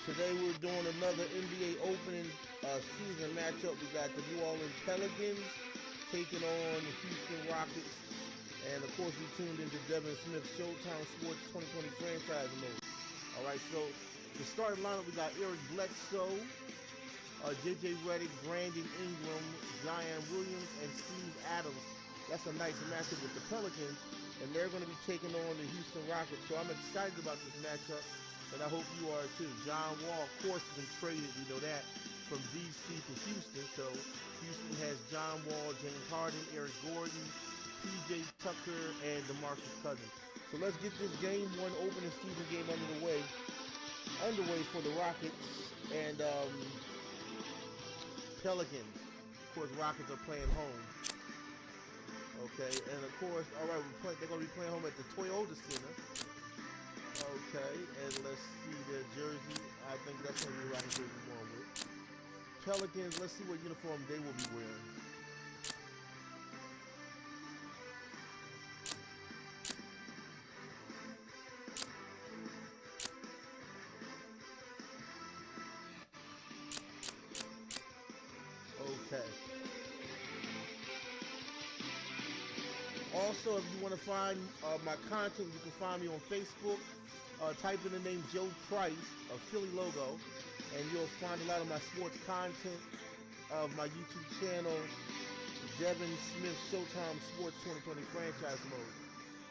Today we're doing another NBA opening season matchup. We got the New Orleans Pelicans taking on the Houston Rockets. And of course we tuned into Devin Smith's Showtime Sports 2020 franchise mode. Alright, so the starting lineup, we got Eric Bledsoe, JJ Redick, Brandon Ingram, Zion Williams, and Steve Adams. That's a nice matchup with the Pelicans, and they're going to be taking on the Houston Rockets. So I'm excited about this matchup, and I hope you are too. John Wall, of course, has been traded, we know that, from DC to Houston. So Houston has John Wall, James Harden, Eric Gordon, PJ Tucker, and DeMarcus Cousins. So let's get this game one opening season game underway for the Rockets and Pelicans. Of course, Rockets are playing home. Okay, and of course, all right, they're going to be playing home at the Toyota Center. Okay, and let's see their jersey. I think that's going to be the Rockets jersey we're going with. Pelicans, let's see what uniform they will be wearing. Okay. Also, if you want to find my content, you can find me on Facebook. Type in the name Joe Price, a Philly logo, and you'll find a lot of my sports content of my YouTube channel, Devin Smith Showtime Sports 2020 franchise mode.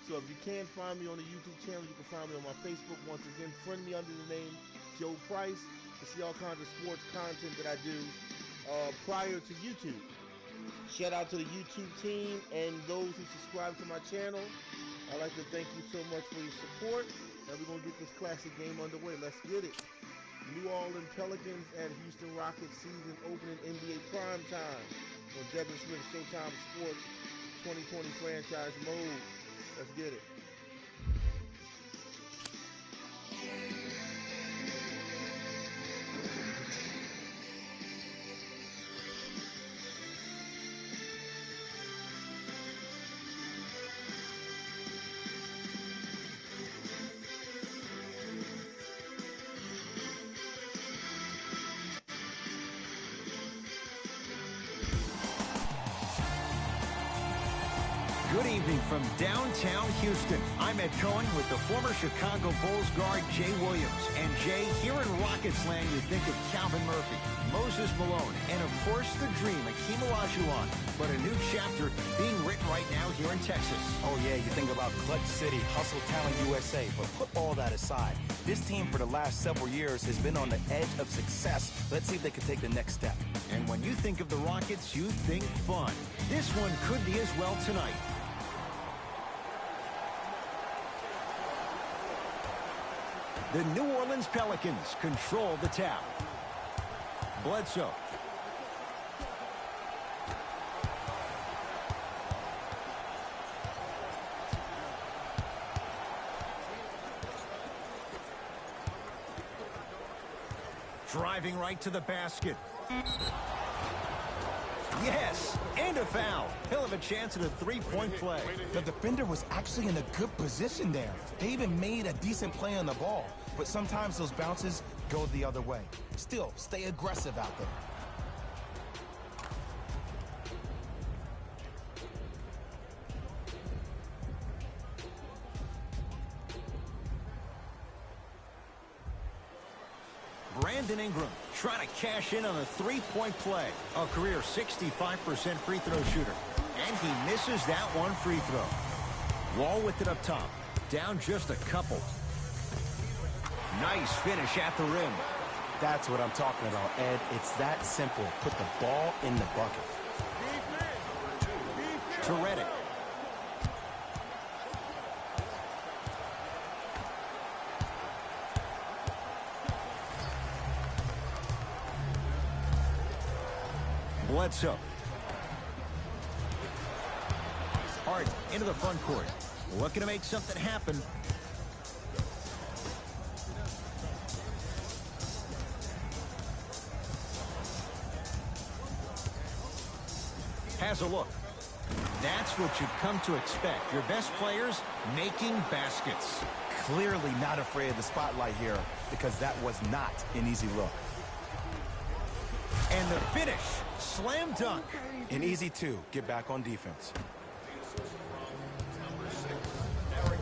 So if you can't find me on the YouTube channel, you can find me on my Facebook. Once again, friend me under the name Joe Price to see all kinds of sports content that I do prior to YouTube. Shout out to the YouTube team and those who subscribe to my channel. I'd like to thank you so much for your support. And we're going to get this classic game underway. Let's get it. New Orleans Pelicans and Houston Rockets season opening NBA prime time on Devin Smith Showtime Sports 2020 franchise mode. Let's get it. Good evening from downtown Houston. I'm Ed Cohen with the former Chicago Bulls guard Jay Williams. And Jay, here in Rockets land, you think of Calvin Murphy, Moses Malone, and of course the dream, Hakeem Olajuwon. But a new chapter being written right now here in Texas. Oh yeah, you think about Clutch City, Hustle Talent USA, but put all that aside. This team for the last several years has been on the edge of success. Let's see if they can take the next step. And when you think of the Rockets, you think fun. This one could be as well tonight. The New Orleans Pelicans control the tap. Bledsoe. Driving right to the basket. Yes, and a foul. He'll have a chance at a three-point play. The defender was actually in a good position there. They even made a decent play on the ball, but sometimes those bounces go the other way. Still, stay aggressive out there. Brandon Ingram trying to cash in on a three-point play. A career 65% free throw shooter. And he misses that one free throw. Wall with it up top. Down just a couple. Nice finish at the rim. That's what I'm talking about, Ed. It's that simple. Put the ball in the bucket. To Redick. Bledsoe. Harden into the front court. Looking to make something happen. Has a look. That's what you've come to expect. Your best players making baskets. Clearly not afraid of the spotlight here because that was not an easy look. And the finish, slam dunk. An easy two, get back on defense.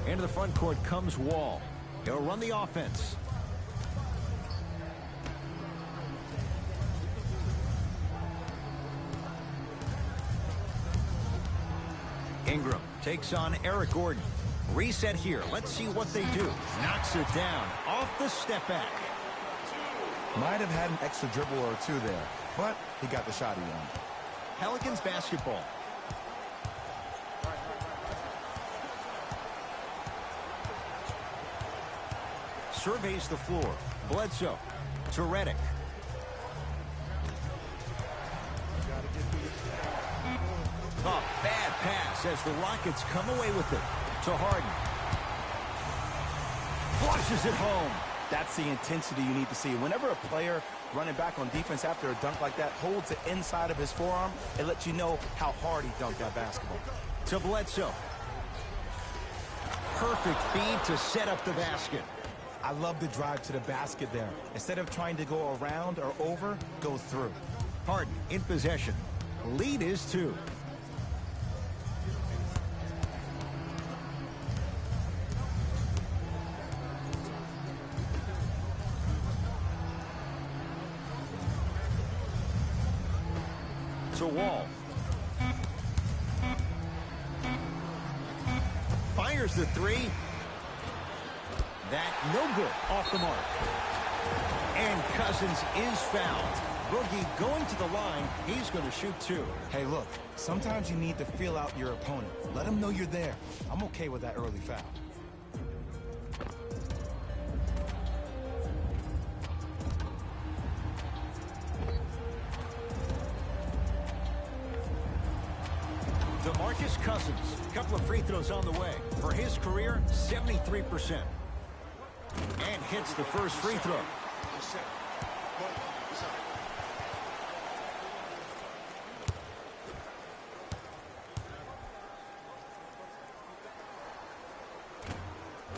Into the front court comes Wall. He'll run the offense. Ingram takes on Eric Gordon. Reset here. Let's see what they do. Knocks it down off the step back. Might have had an extra dribble or two there, but he got the shot he wanted. Pelicans basketball. Surveys the floor. Bledsoe to Redick. A bad pass as the Rockets come away with it. To Harden. Flushes it home. That's the intensity you need to see. Whenever a player running back on defense after a dunk like that holds it inside of his forearm, it lets you know how hard he dunked that basketball. To Bledsoe. Perfect feed to set up the basket. I love the drive to the basket there. Instead of trying to go around or over, go through. Harden in possession. Lead is 2. To Wall. Fires the 3. That no good, off the mark. And Cousins is fouled. Boogie going to the line. He's going to shoot 2. Hey, look, sometimes you need to feel out your opponent. Let him know you're there. I'm okay with that early foul. DeMarcus Cousins, a couple of free throws on the way. For his career, 73%. And hits the first free throw.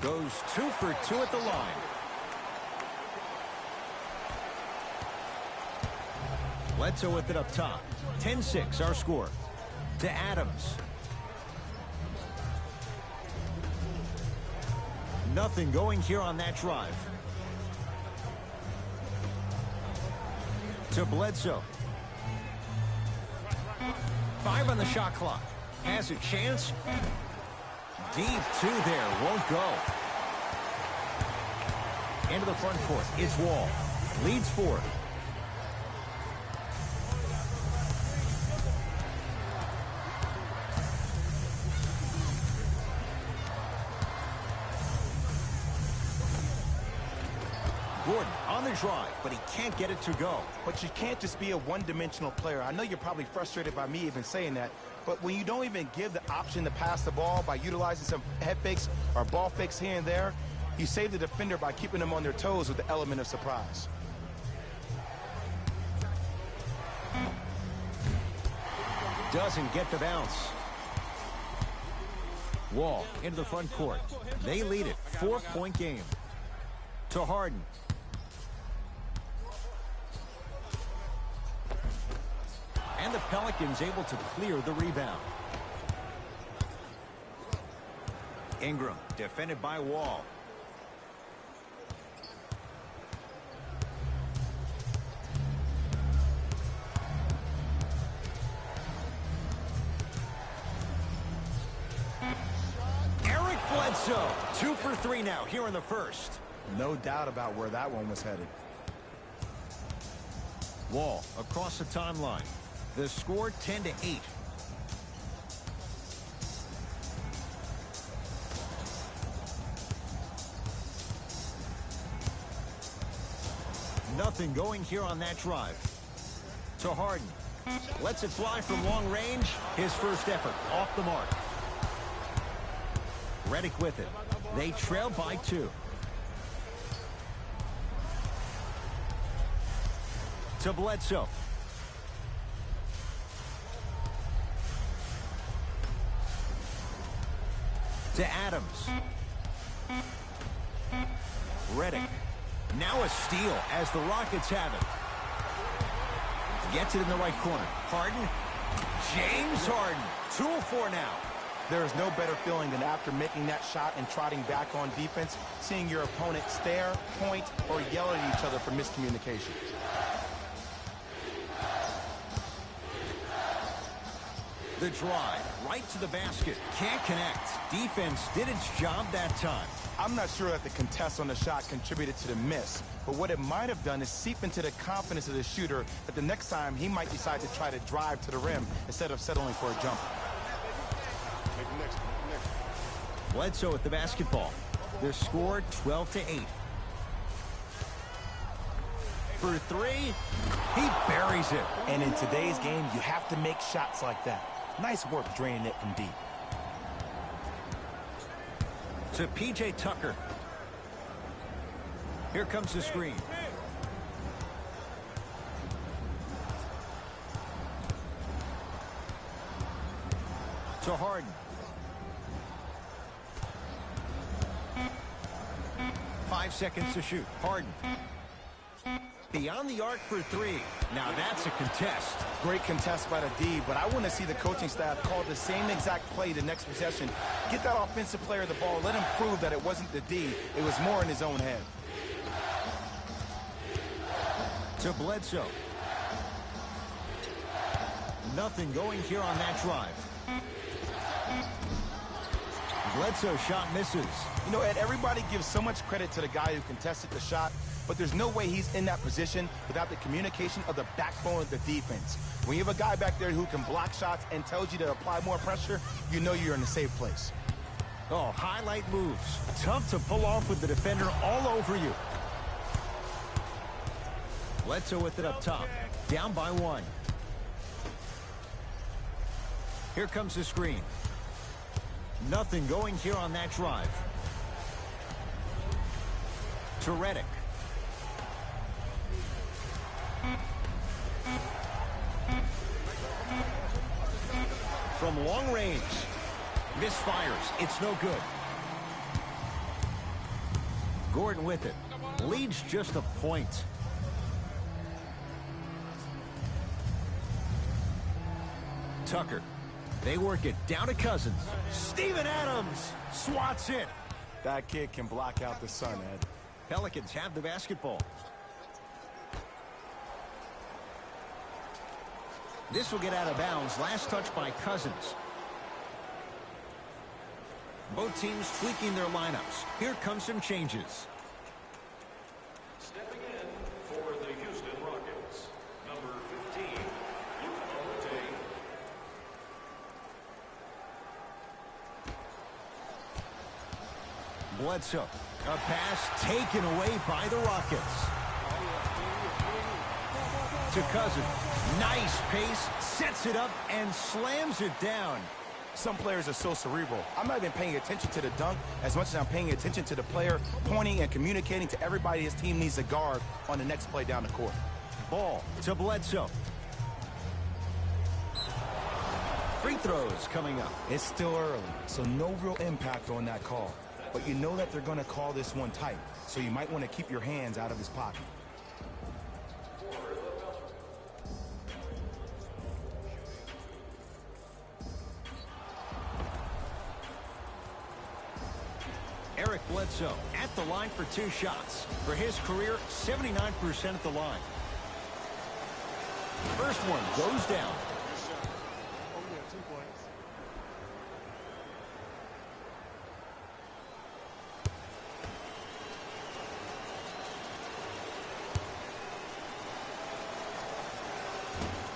Goes 2 for 2 at the line. Bledsoe with it up top. 10-6 our score. To Adams. Nothing going here on that drive. To Bledsoe. 5 on the shot clock. Has a chance. Deep 2 there. Won't go. Into the front court. It's Wall. Leads 4. Gordon on the drive, but he can't get it to go. But you can't just be a one-dimensional player. I know you're probably frustrated by me even saying that, but when you don't even give the option to pass the ball by utilizing some head fakes or ball fakes here and there, you save the defender by keeping them on their toes with the element of surprise. Doesn't get the bounce. Wall into the front court. They lead it. 4-point game. To Harden. And the Pelicans able to clear the rebound. Ingram defended by Wall. Eric Bledsoe, 2 for 3 now here in the first. No doubt about where that one was headed. Wall across the timeline. The score 10-8. Nothing going here on that drive. To Harden. Lets it fly from long range. His first effort off the mark. Redick with it. They trail by 2. To Bledsoe. To Adams. Redick. Now a steal as the Rockets have it. Gets it in the right corner. Harden. James Harden. 2 of 4 now. There is no better feeling than after making that shot and trotting back on defense, seeing your opponent stare, point, or yell at each other for miscommunication. The drive, right to the basket. Can't connect. Defense did its job that time. I'm not sure that the contest on the shot contributed to the miss, but what it might have done is seep into the confidence of the shooter that the next time he might decide to try to drive to the rim instead of settling for a jumper. Bledsoe with the basketball. Their score 12-8. For 3, he buries it. And in today's game, you have to make shots like that. Nice work draining it from deep. To P.J. Tucker. Here comes the screen. To Harden. Five seconds to shoot. Harden. Beyond the arc for 3. Now that's a contest. Great contest by the D, but I want to see the coaching staff call the same exact play the next possession. Get that offensive player the ball. Let him prove that it wasn't the D. It was more in his own head. To Bledsoe. Nothing going here on that drive. Bledsoe shot misses. You know, Ed, everybody gives so much credit to the guy who contested the shot, but there's no way he's in that position without the communication of the backbone of the defense. When you have a guy back there who can block shots and tells you to apply more pressure, you know you're in a safe place. Oh, highlight moves. Tough to pull off with the defender all over you. Bledsoe with it up top. Down by 1. Here comes the screen. Nothing going here on that drive. To Redick. From long range. Misfires. It's no good. Gordon with it. Leads just a point. Tucker. They work it down to Cousins. Steven Adams swats it. That kid can block out the sun, Ed. Pelicans have the basketball. This will get out of bounds. Last touch by Cousins. Both teams tweaking their lineups. Here comes some changes. Stepping in for the Houston Rockets, number 15, Bledsoe. A pass taken away by the Rockets. To Cousins. Nice pace. Sets it up and slams it down. Some players are so cerebral. I'm not even paying attention to the dunk as much as I'm paying attention to the player pointing and communicating to everybody his team needs to guard on the next play down the court. Ball to Bledsoe. Free throws coming up. It's still early, so no real impact on that call. But you know that they're going to call this one tight, so you might want to keep your hands out of his pocket. Eric Bledsoe at the line for 2 shots. For his career, 79% at the line. First one goes down.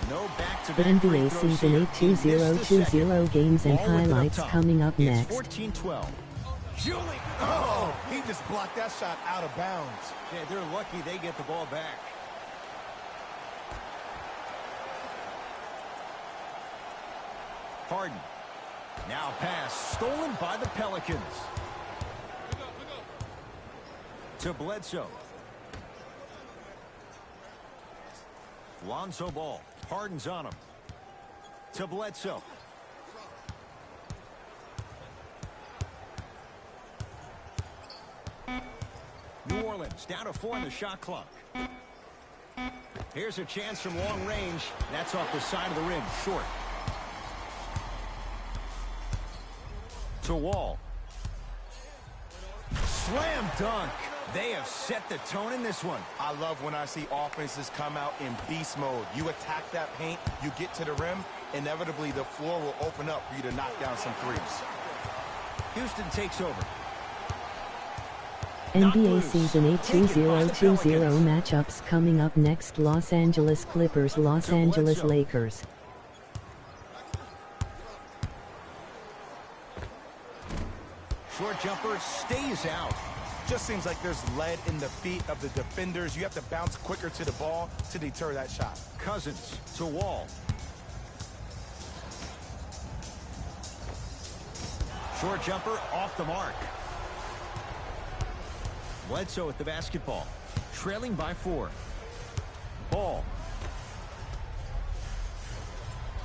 No back-to-back NBA Season 8 2020 games and highlights coming up next. 14-12. Julie! Oh, he just blocked that shot out of bounds. Yeah, they're lucky they get the ball back. Harden. Now pass stolen by the Pelicans. To Bledsoe. Lonzo Ball. Harden's on him. To Bledsoe. New Orleans down to 4 on the shot clock. Here's a chance from long range. That's off the side of the rim, short. To Wall. Slam dunk. They have set the tone in this one. I love when I see offenses come out in beast mode. You attack that paint, you get to the rim, inevitably the floor will open up for you to knock down some threes. Houston takes over. NBA Season 8 2020 matchups coming up next. Los Angeles Clippers, Los Angeles Lakers. Short jumper stays out. Just seems like there's lead in the feet of the defenders. You have to bounce quicker to the ball to deter that shot. Cousins to Wall. Short jumper off the mark. Bledsoe with the basketball. Trailing by 4. Ball.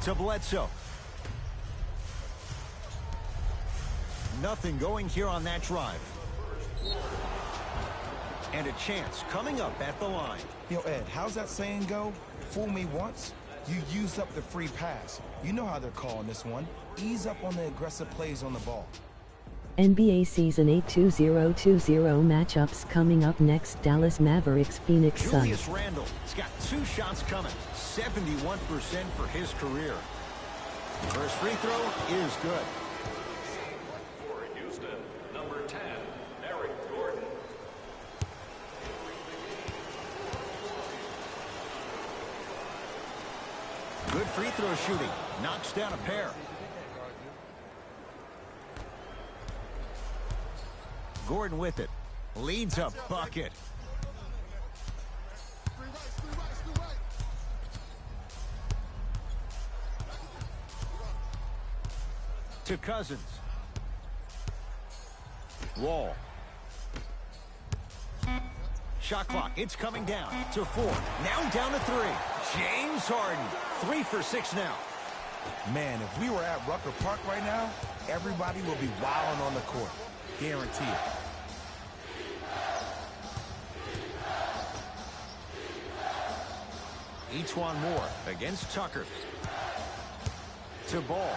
To Bledsoe. Nothing going here on that drive. And a chance coming up at the line. Yo, Ed, how's that saying go? Fool me once, you use up the free pass. You know how they're calling this one. Ease up on the aggressive plays on the ball. NBA Season 8 2020 matchups coming up next. Dallas Mavericks, Phoenix Suns. Julius Randle has got 2 shots coming. 71% for his career. First free throw is good. For Houston, number 10, Eric Gordon. Good free throw shooting. Knocks down a pair. Gordon with it. Leads a bucket. To Cousins. Wall. Shot clock. It's coming down to 4. Now down to 3. James Harden. 3 for 6 now. Man, if we were at Rucker Park right now, everybody will be wilding on the court. Guarantee it. Each-one Moore against Tucker. To Ball.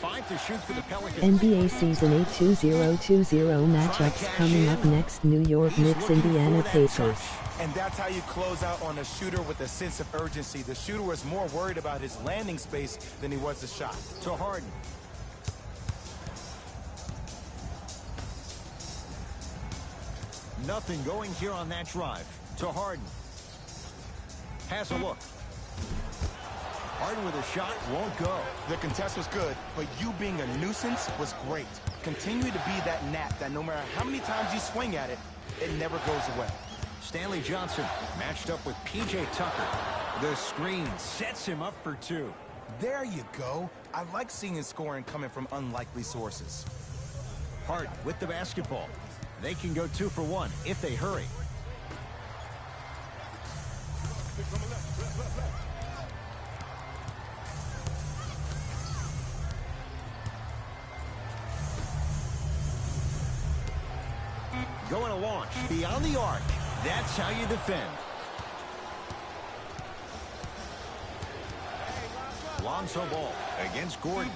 5 to shoot for the Pelicans. NBA Season 8 2020 matchups coming up next. New York Knicks, Indiana Pacers. And that's how you close out on a shooter with a sense of urgency. The shooter was more worried about his landing space than he was the shot. To Harden. Nothing going here on that drive. To Harden. Has a look. Harden with a shot won't go. The contest was good, but you being a nuisance was great. Continue to be that gnat that no matter how many times you swing at it, it never goes away. Stanley Johnson matched up with P.J. Tucker. The screen sets him up for 2. There you go. I like seeing his scoring coming from unlikely sources. Harden with the basketball. They can go 2 for 1 if they hurry. Going to launch beyond the arc. That's how you defend. Lonzo Ball against Gordon.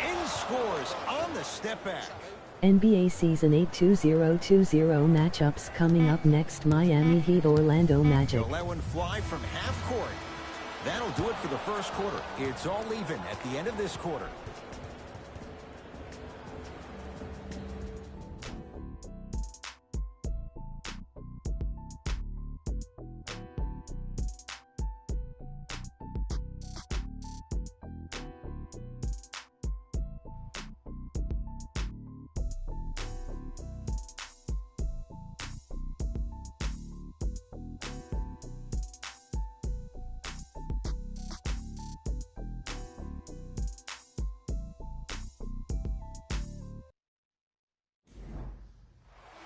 And scores on the step back. NBA Season 8 2020 matchups coming up next. Miami Heat, Orlando Magic. They'll let one fly from half court. That'll do it for the first quarter. It's all even at the end of this quarter.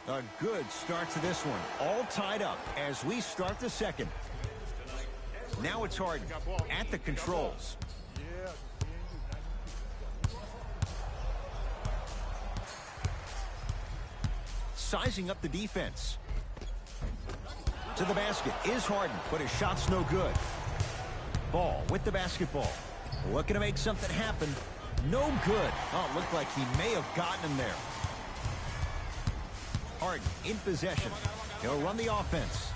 A good start to this one. All tied up as we start the second. Now it's Harden at the controls. sizing up the defense. To the basket is Harden, but his shot's no good. Ball with the basketball. Looking to make something happen. No good. Oh, it looked like he may have gotten him there. Harden in possession. He'll run the offense.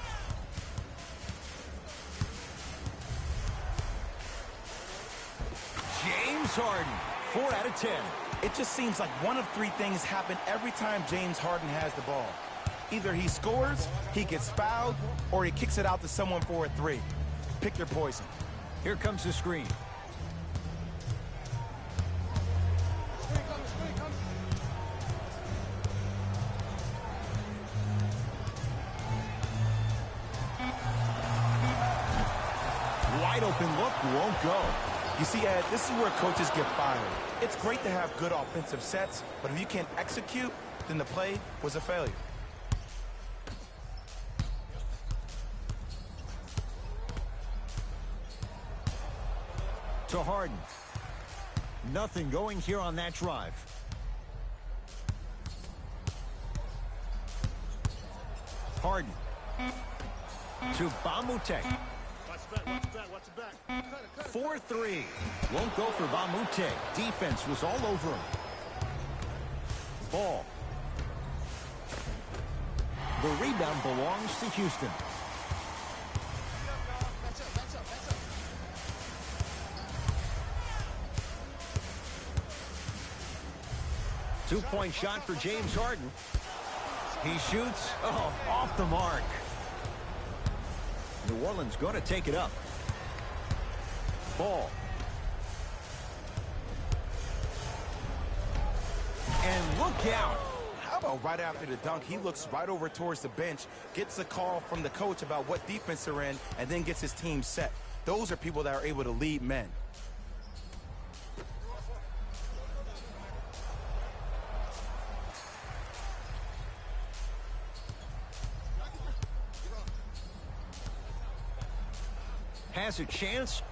James Harden, 4 out of 10. It just seems like one of three things happen every time James Harden has the ball. Either he scores, he gets fouled, or he kicks it out to someone for a three. Pick your poison. Here comes the screen. Wide open look, won't go. You see, Ed, this is where coaches get fired. It's great to have good offensive sets, but if you can't execute, then the play was a failure. To Harden. Nothing going here on that drive. Harden. To Bamute. 4-3. Won't go for Bamute. Defense was all over him. Ball. The rebound belongs to Houston. Two-point shot for James Harden. He shoots. Oh, off the mark. New Orleans going to take it up. Ball. And look out. How about right after the dunk, he looks right over towards the bench, gets a call from the coach about what defense they're in, and then gets his team set. Those are people that are able to lead men. Has a chance.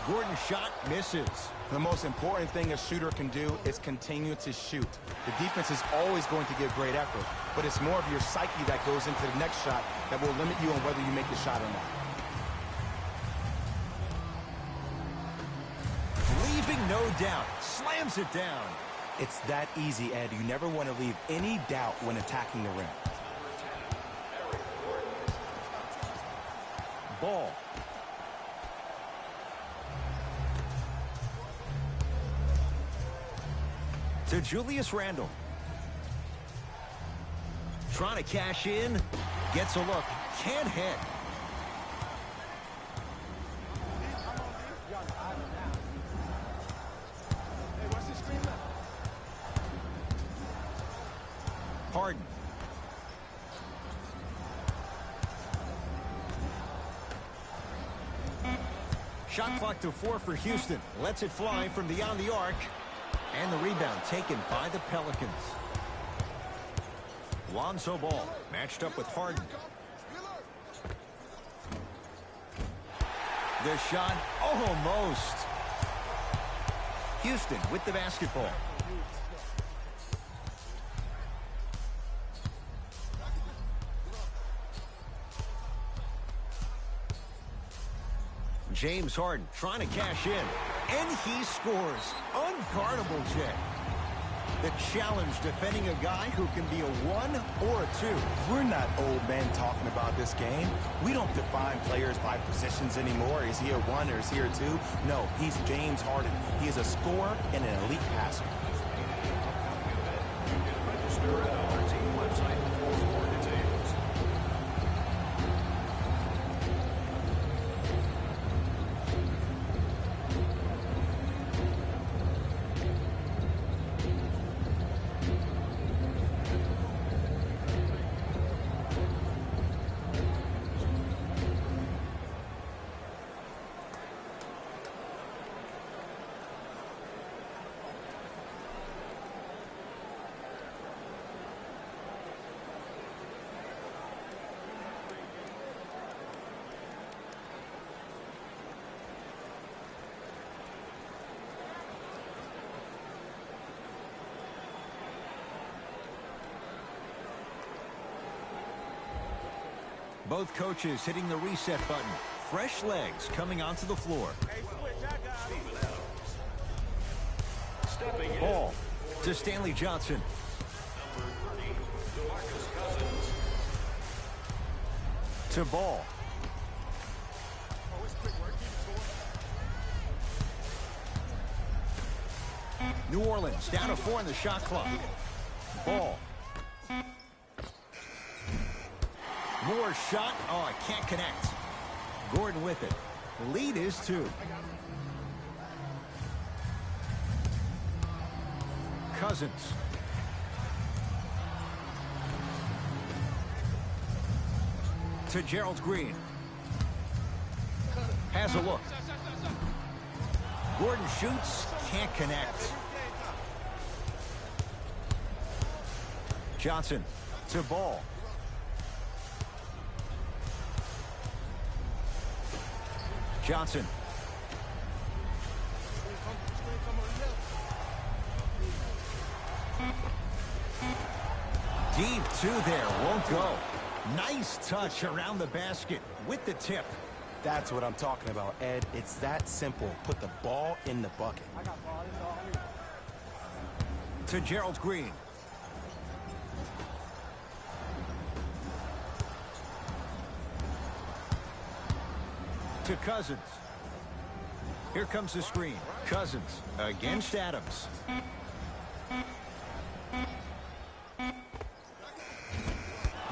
Gordon's shot misses. The most important thing a shooter can do is continue to shoot. The defense is always going to give great effort, but it's more of your psyche that goes into the next shot that will limit you on whether you make the shot or not. Leaving no doubt. Slams it down. It's that easy, Ed. You never want to leave any doubt when attacking the rim. Ball. To Julius Randle. Trying to cash in. Gets a look. Can't hit. Harden. Shot clock to 4 for Houston. Lets it fly from beyond the arc. And the rebound taken by the Pelicans. Lonzo Ball matched up with Harden. The shot almost. Houston with the basketball. James Harden trying to cash in. And he scores. Unguardable, Jay. The challenge defending a guy who can be a 1 or a 2. We're not old men talking about this game. We don't define players by positions anymore. Is he a 1 or is he a 2? No, he's James Harden. He is a scorer and an elite passer. Register at our team website for more details. Both coaches hitting the reset button. Fresh legs coming onto the floor. Ball to Stanley Johnson. To Ball. New Orleans down to 4 in the shot clock. Ball. Moore's shot. Oh, I can't connect. Gordon with it. The lead is 2. Cousins. To Gerald Green. Has a look. Gordon shoots. Can't connect. Johnson to Ball. Johnson. Deep 2 there. Won't go. Nice touch around the basket with the tip. That's what I'm talking about, Ed. It's that simple. Put the ball in the bucket. To Gerald Green. To Cousins. Here comes the screen. Cousins against Adams.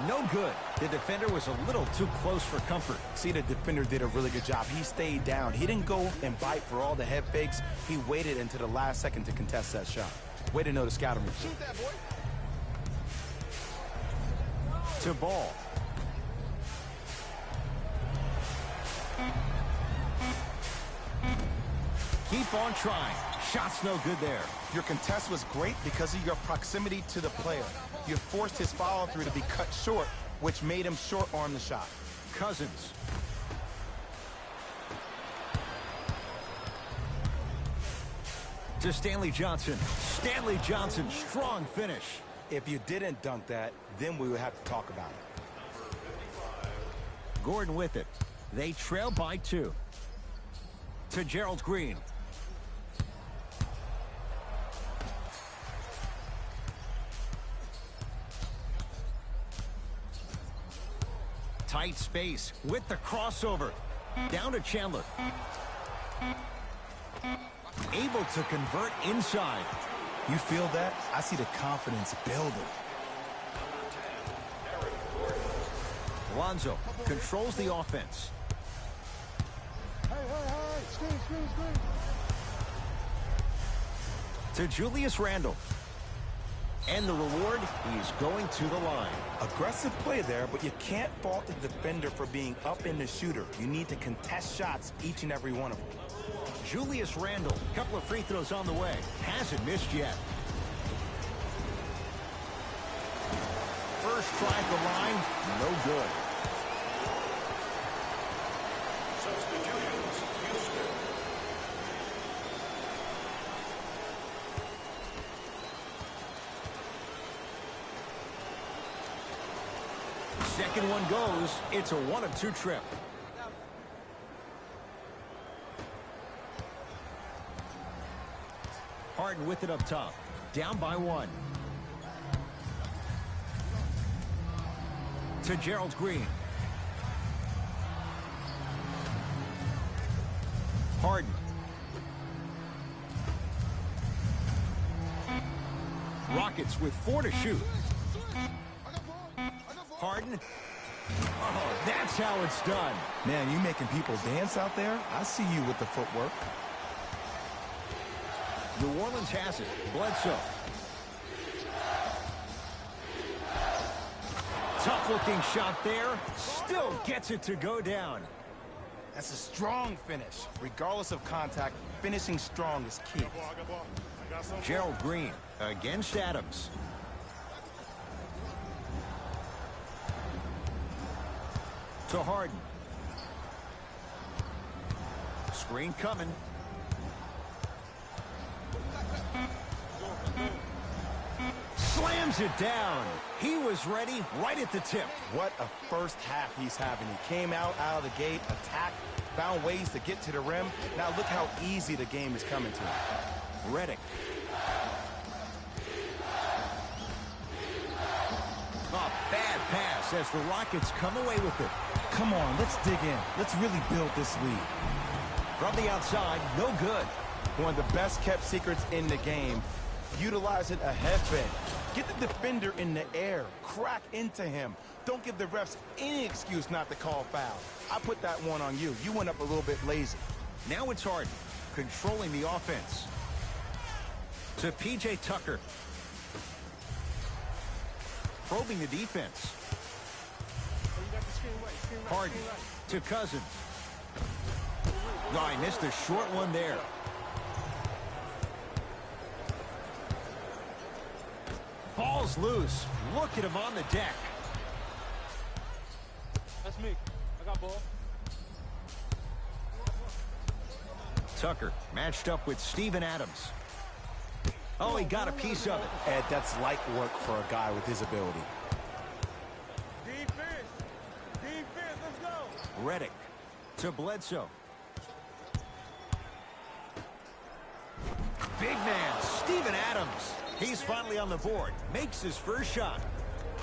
No good. The defender was a little too close for comfort. See, the defender did a really good job. He stayed down. He didn't go and bite for all the head fakes. He waited until the last second to contest that shot. Way to know the scouting report. Shoot that, boy. To Ball. Keep on trying. Shot's no good there. Your contest was great because of your proximity to the player. You forced his follow-through to be cut short, which made him short-arm the shot. Cousins. To Stanley Johnson. Stanley Johnson, strong finish. If you didn't dunk that, then we would have to talk about it. Gordon with it. They trail by 2. To Gerald Green. Tight space with the crossover. Down to Chandler. Able to convert inside. You feel that? I see the confidence building. Lonzo controls the offense. Screen. To Julius Randle. And the reward, he's going to the line. Aggressive play there, but you can't fault the defender for being up in the shooter. You need to contest shots, each and every one of them. Julius Randle, couple of free throws on the way. Hasn't missed yet. First try at the line, no good. Substitutions, Houston. Second one goes. It's a 1-of-2 trip. Harden with it up top. Down by 1. To Gerald Green. Harden. Rockets with 4 to shoot. Harden. Oh, that's how it's done. Man, you making people dance out there? I see you with the footwork. New Orleans has it. Bledsoe. Tough-looking shot there. Still gets it to go down. That's a strong finish. Regardless of contact, finishing strong is key. Gerald Green against Adams. To Harden. Screen coming. Slam slams it down. He was ready right at the tip. What a first half he's having. He came out of the gate, attacked, found ways to get to the rim. Now look how easy the game is coming to him. Redick. A bad pass as the Rockets come away with it. Come on, let's dig in. Let's really build this lead. From the outside, no good. One of the best kept secrets in the game. Utilizing a head fake. Get the defender in the air. Crack into him. Don't give the refs any excuse not to call foul. I put that one on you. You went up a little bit lazy. Now it's Harden, controlling the offense. To P.J. Tucker. Probing the defense. Harden to Cousins. No, I missed a short one there. Ball's loose. Look at him on the deck. That's me. I got ball. Tucker matched up with Steven Adams. Oh, he got a piece of it. Ed, that's light work for a guy with his ability. Defense. Defense. Let's go. Redick to Bledsoe. Big man, Steven Adams. He's finally on the board. Makes his first shot.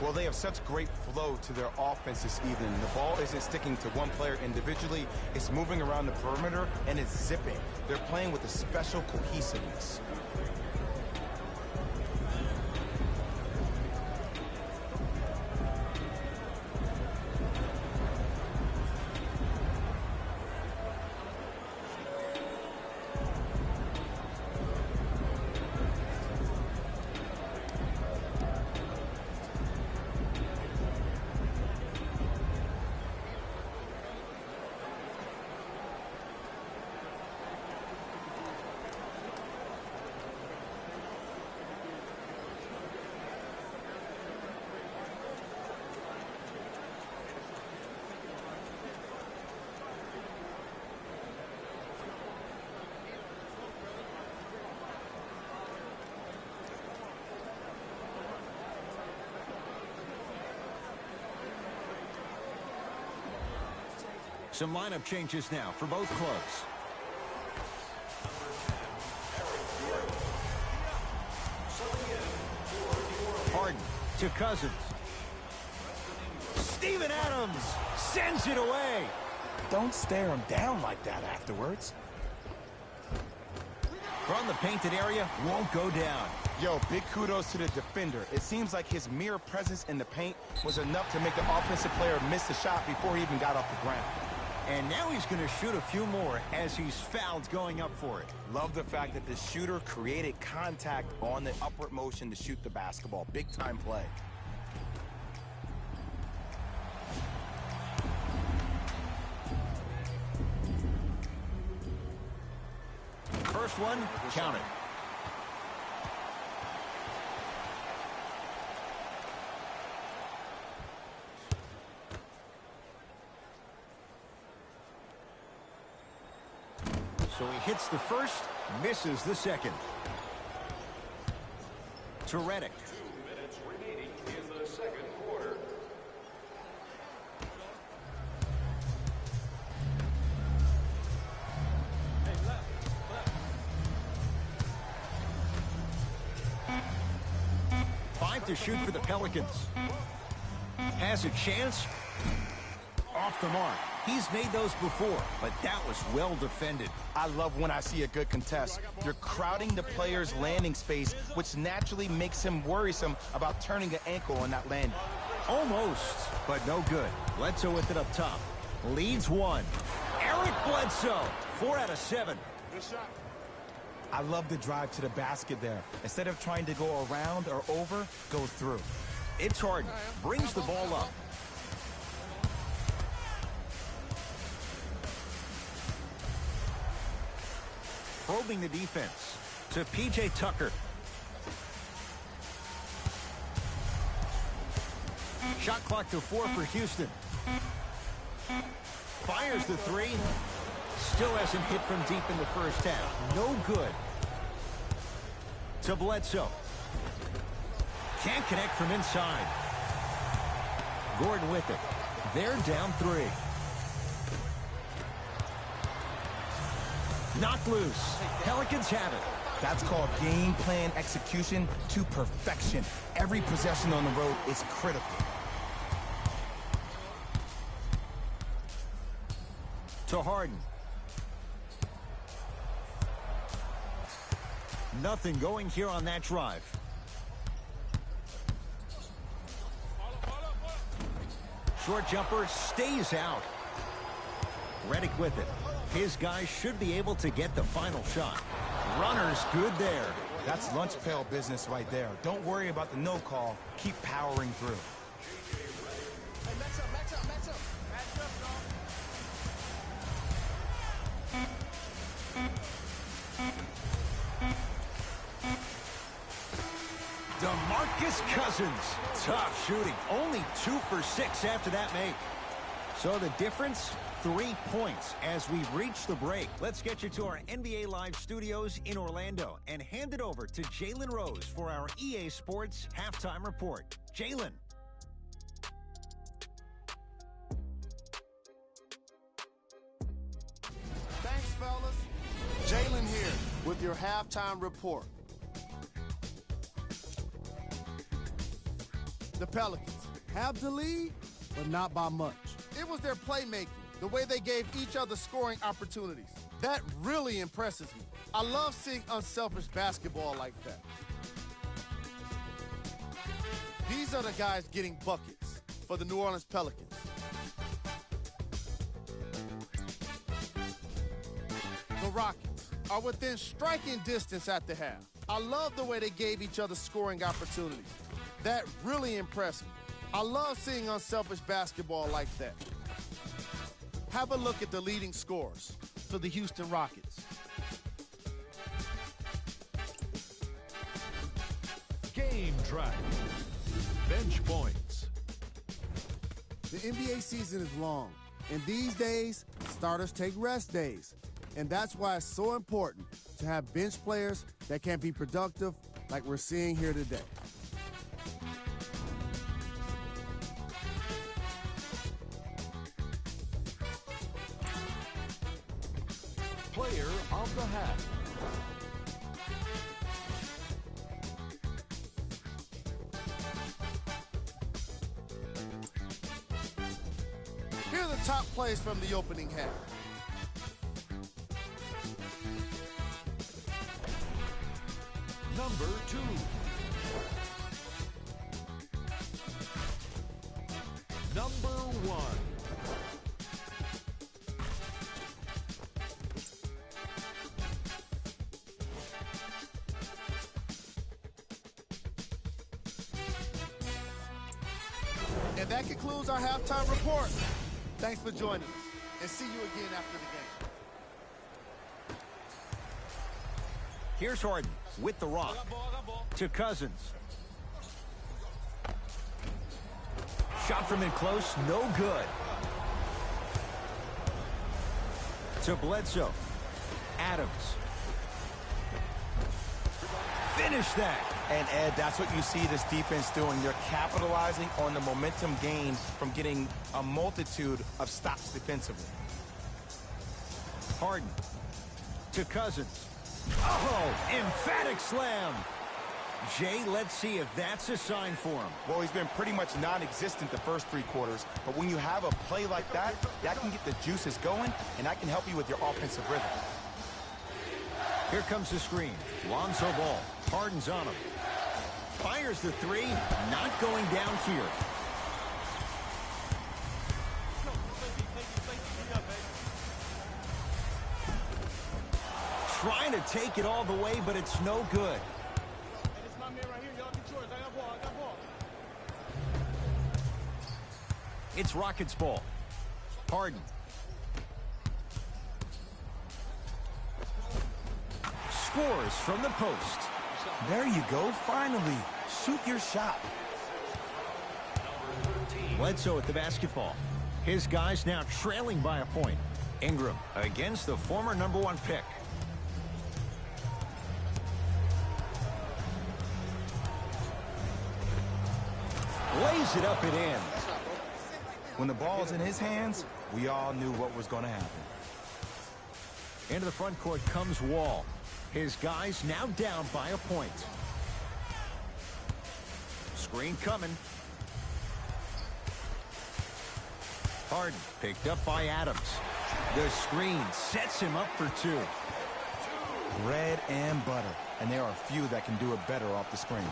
Well, they have such great flow to their offense this evening. The ball isn't sticking to one player individually. It's moving around the perimeter, and it's zipping. They're playing with a special cohesiveness. Some lineup changes now for both clubs. Harden to Cousins. Steven Adams sends it away. Don't stare him down like that afterwards. From the painted area, won't go down. Yo, big kudos to the defender. It seems like his mere presence in the paint was enough to make the offensive player miss the shot before he even got off the ground. And now he's going to shoot a few more as he's fouled going up for it. Love the fact that the shooter created contact on the upward motion to shoot the basketball. Big time play. First one, counted. So he hits the first, misses the second. To Redick. 2 minutes remaining in the second quarter. Five to shoot for the Pelicans. Has a chance. Off the mark. He's made those before, but that was well defended. I love when I see a good contest. You're crowding the player's landing space, which naturally makes him worrisome about turning the ankle on that landing. Almost, but no good. Bledsoe with it up top. Leads one. Eric Bledsoe, 4 out of 7. Good shot. I love the drive to the basket there. Instead of trying to go around or over, go through. It's Harden. Brings the ball up. Probing the defense to P.J. Tucker. Shot clock to 4 for Houston. Fires the 3. Still hasn't hit from deep in the first half. No good. To Bledsoe. Can't connect from inside. Gordon with it. They're down 3. Knocked loose. Pelicans have it. That's called game plan execution to perfection. Every possession on the road is critical. To Harden. Nothing going here on that drive. Short jumper stays out. Redick with it. His guys should be able to get the final shot. Runner's good there. That's lunch pail business right there. Don't worry about the no call. Keep powering through. Hey, match up, match up, match up. Match up, DeMarcus Cousins. Tough shooting. Only 2 for 6 after that make. So the difference, 3 points as we reach the break. Let's get you to our NBA Live studios in Orlando and hand it over to Jalen Rose for our EA Sports halftime report. Jalen. Thanks, fellas. Jalen here with your halftime report. The Pelicans have the lead, but not by much. It was their playmaking, the way they gave each other scoring opportunities. That really impresses me. I love seeing unselfish basketball like that. These are the guys getting buckets for the New Orleans Pelicans. The Rockets are within striking distance at the half. I love the way they gave each other scoring opportunities. That really impressed me. I love seeing unselfish basketball like that. Have a look at the leading scorers for the Houston Rockets. Game track. Bench points. The NBA season is long, and these days, starters take rest days. And that's why it's so important to have bench players that can be productive like we're seeing here today. Player of the half. Here are the top plays from the opening half. Number 2. Number 1. And that concludes our halftime report. Thanks for joining us, and see you again after the game. Here's Harden with the rock. To Cousins. Shot from in close, no good. To Bledsoe. Adams. Finish that. And, Ed, that's what you see this defense doing. They're capitalizing on the momentum gained from getting a multitude of stops defensively. Harden. To Cousins. Oh, emphatic slam. Jay, let's see if that's a sign for him. Well, he's been pretty much non-existent the first 3 quarters, but when you have a play like that, that can get the juices going, and that can help you with your offensive rhythm. Here comes the screen. Lonzo Ball. Harden's on him. Fires the 3. Not going down here. Trying to take it all the way, but it's no good. It's Rockets ball. Harden. Scores from the post. There you go, finally. Shoot your shot. Bledsoe at the basketball. His guys now trailing by a point. Ingram against the former #1 pick. lays it up and in. When the ball's in his hands, we all knew what was going to happen. Into the front court comes Wall. His guys now down by a point. Screen coming. Harden picked up by Adams. The screen sets him up for two. Bread and butter. And there are few that can do it better off the screen.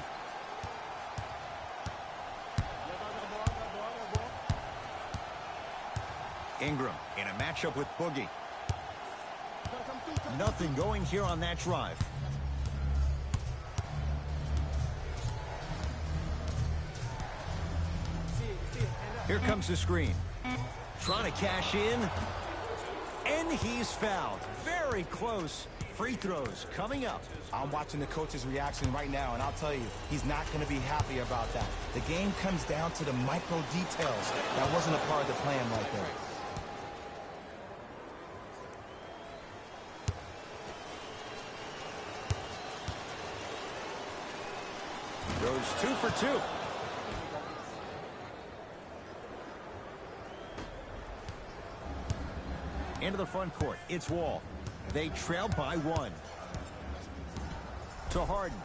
Ingram in a matchup with Boogie. Nothing going here on that drive. Here comes the screen. Trying to cash in. And he's fouled. Very close. Free throws coming up. I'm watching the coach's reaction right now, and I'll tell you, he's not going to be happy about that. The game comes down to the micro details. That wasn't a part of the plan right there. Goes 2 for 2. Into the front court. It's Wall. They trail by 1. To Harden.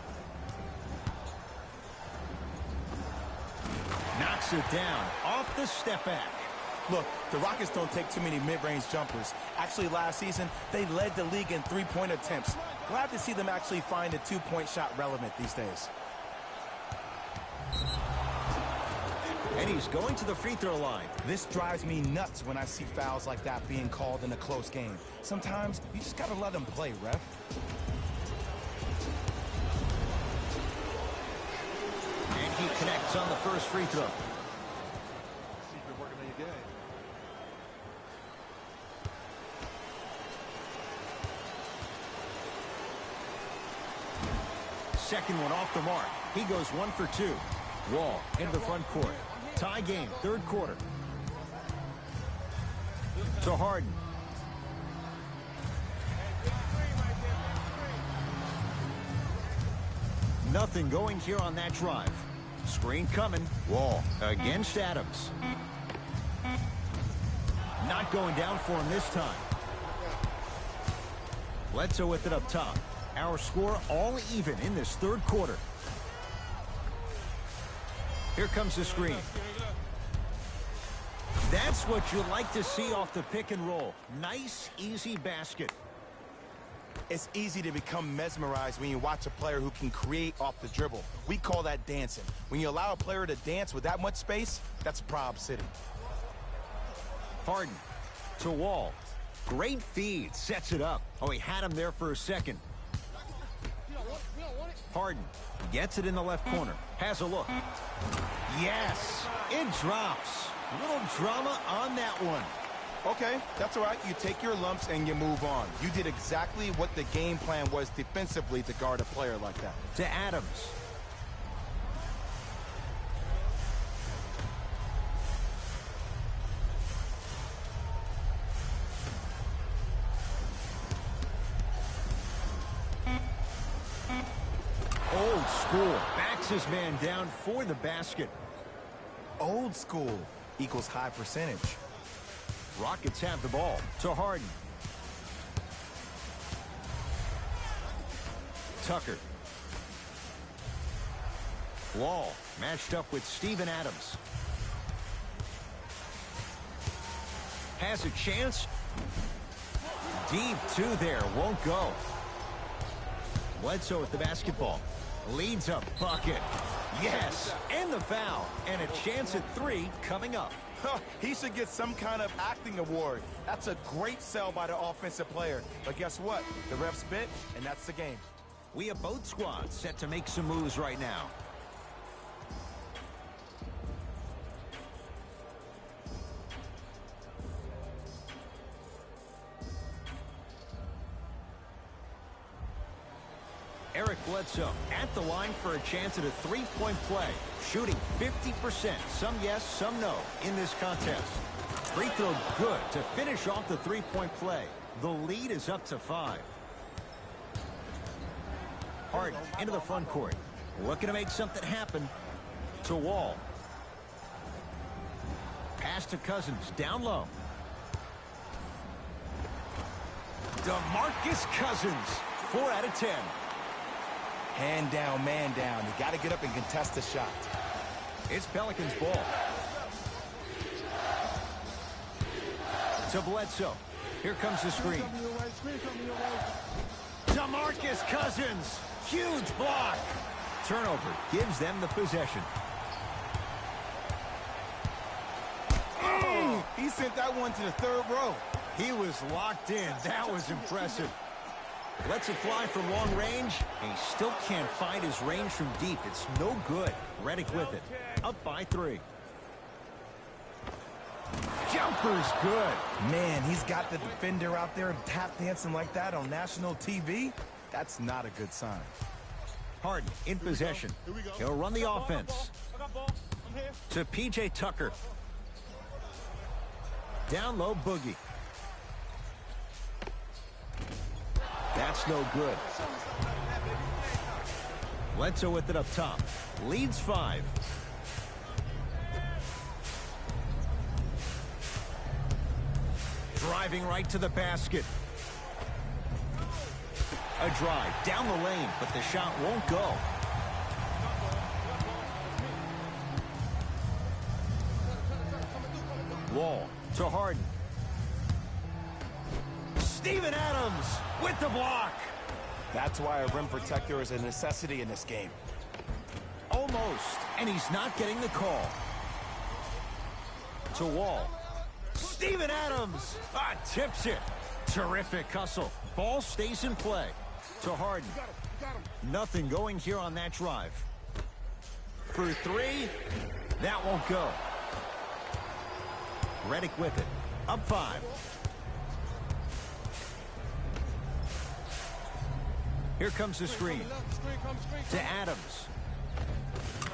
Knocks it down. Off the step back. Look, the Rockets don't take too many mid-range jumpers. Actually, last season, they led the league in three-point attempts. Glad to see them actually find a two-point shot relevant these days. And he's going to the free throw line. This drives me nuts when I see fouls like that being called in a close game. Sometimes you just gotta let them play, ref. And he connects on the first free throw. See if you're working on your game. Second one off the mark. He goes 1 for 2. Wall into the front court. Tie game, third quarter. To Harden. Nothing going here on that drive. Screen coming. Wall against Adams. Not going down for him this time. Bledsoe with it up top. Our score all even in this third quarter. Here comes the screen. That's what you like to see off the pick and roll. Nice, easy basket. It's easy to become mesmerized when you watch a player who can create off the dribble. We call that dancing. When you allow a player to dance with that much space, that's Prob City. Harden to Wall. Great feed. Sets it up. Oh, he had him there for a second. Harden gets it in the left corner. Has a look. Yes, it drops. Little drama on that one. Okay, that's all right. You take your lumps and you move on. You did exactly what the game plan was defensively to guard a player like that. To Adams. Old school. Backs his man down for the basket. Old school equals high percentage. Rockets have the ball. To Harden. Tucker. Wall matched up with Steven Adams. Has a chance. Deep two there. Won't go. Bledsoe with the basketball. Leads a bucket. Yes, and the foul. And a chance at 3 coming up. He should get some kind of acting award. That's a great sell by the offensive player. But guess what? The refs bit, and that's the game. We have both squads set to make some moves right now. Eric Bledsoe at the line for a chance at a three-point play. Shooting 50%. Some yes, some no in this contest. Free throw good to finish off the three-point play. The lead is up to 5. Harden into the front court. Looking to make something happen. To Wall. Pass to Cousins, down low. DeMarcus Cousins, 4 out of 10. Hand down, man down. You got to get up and contest the shot. It's Pelicans ball. To Bledsoe. Here comes the screen. DeMarcus Cousins. Huge block. Turnover gives them the possession. Oh, he sent that one to the third row. He was locked in. That was impressive. Lets it fly from long range, and he still can't find his range from deep. It's no good. Redick with it. Up by 3. Jumper's good. Man, he's got the defender out there tap dancing like that on national TV. That's not a good sign. Harden in possession. He'll run the offense. To P.J. Tucker. Down low, Boogie. That's no good. Bledsoe with it up top. Leads 5. Driving right to the basket. A drive down the lane, but the shot won't go. Wall to Harden. Steven Adams with the block. That's why a rim protector is a necessity in this game. Almost, and he's not getting the call. To Wall. Steven Adams tips it. Terrific hustle. Ball stays in play. To Harden. Nothing going here on that drive. For 3, that won't go. Redick with it. Up 5. Here comes the screen. To Adams.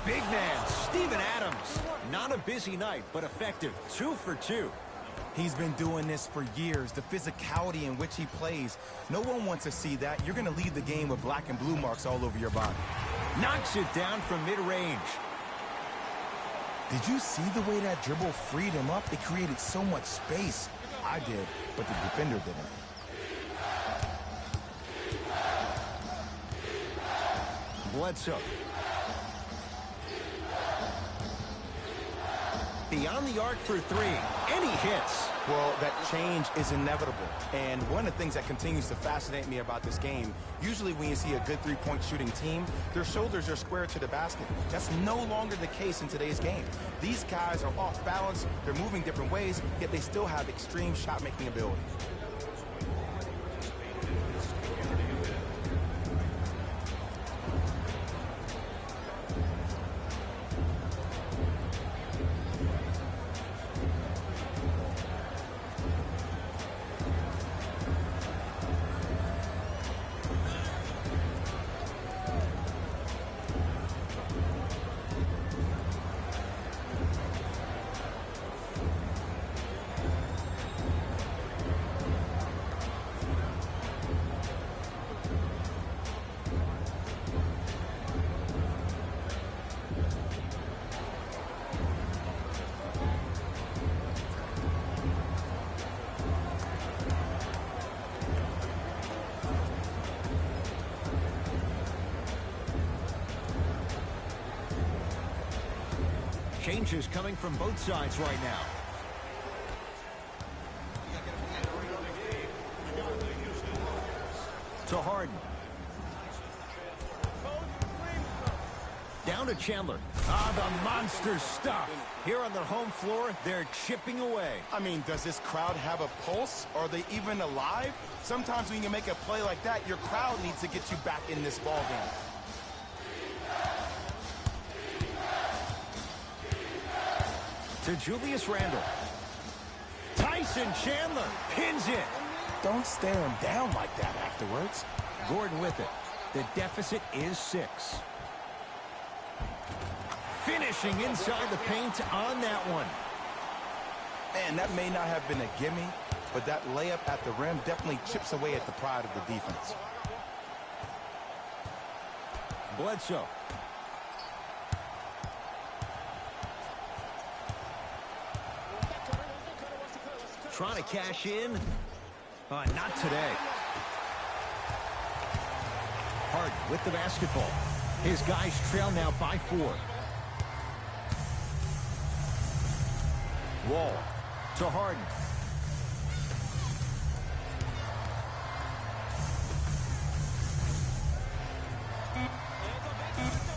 Big man, Steven Adams. Not a busy night, but effective. 2 for 2. He's been doing this for years. The physicality in which he plays, no one wants to see that. You're going to leave the game with black and blue marks all over your body. Knocks it down from mid-range. Did you see the way that dribble freed him up? It created so much space. I did, but the defender didn't. Bledsoe. Beyond the arc for 3, and he hits. Well, that change is inevitable. And one of the things that continues to fascinate me about this game, usually when you see a good three-point shooting team, their shoulders are square to the basket. That's no longer the case in today's game. These guys are off balance, they're moving different ways, yet they still have extreme shot-making ability. Changes coming from both sides right now. To Harden. Down to Chandler. The monster stuff. Here on their home floor, they're chipping away. I mean, does this crowd have a pulse? Are they even alive? Sometimes when you make a play like that, your crowd needs to get you back in this ball game. To Julius Randle. Tyson Chandler pins it. Don't stare him down like that afterwards. Gordon with it. The deficit is 6. Finishing inside the paint on that one. Man, that may not have been a gimme, but that layup at the rim definitely chips away at the pride of the defense. Bledsoe. Trying to cash in. Not today. Harden with the basketball. His guys trail now by 4. Wall to Harden.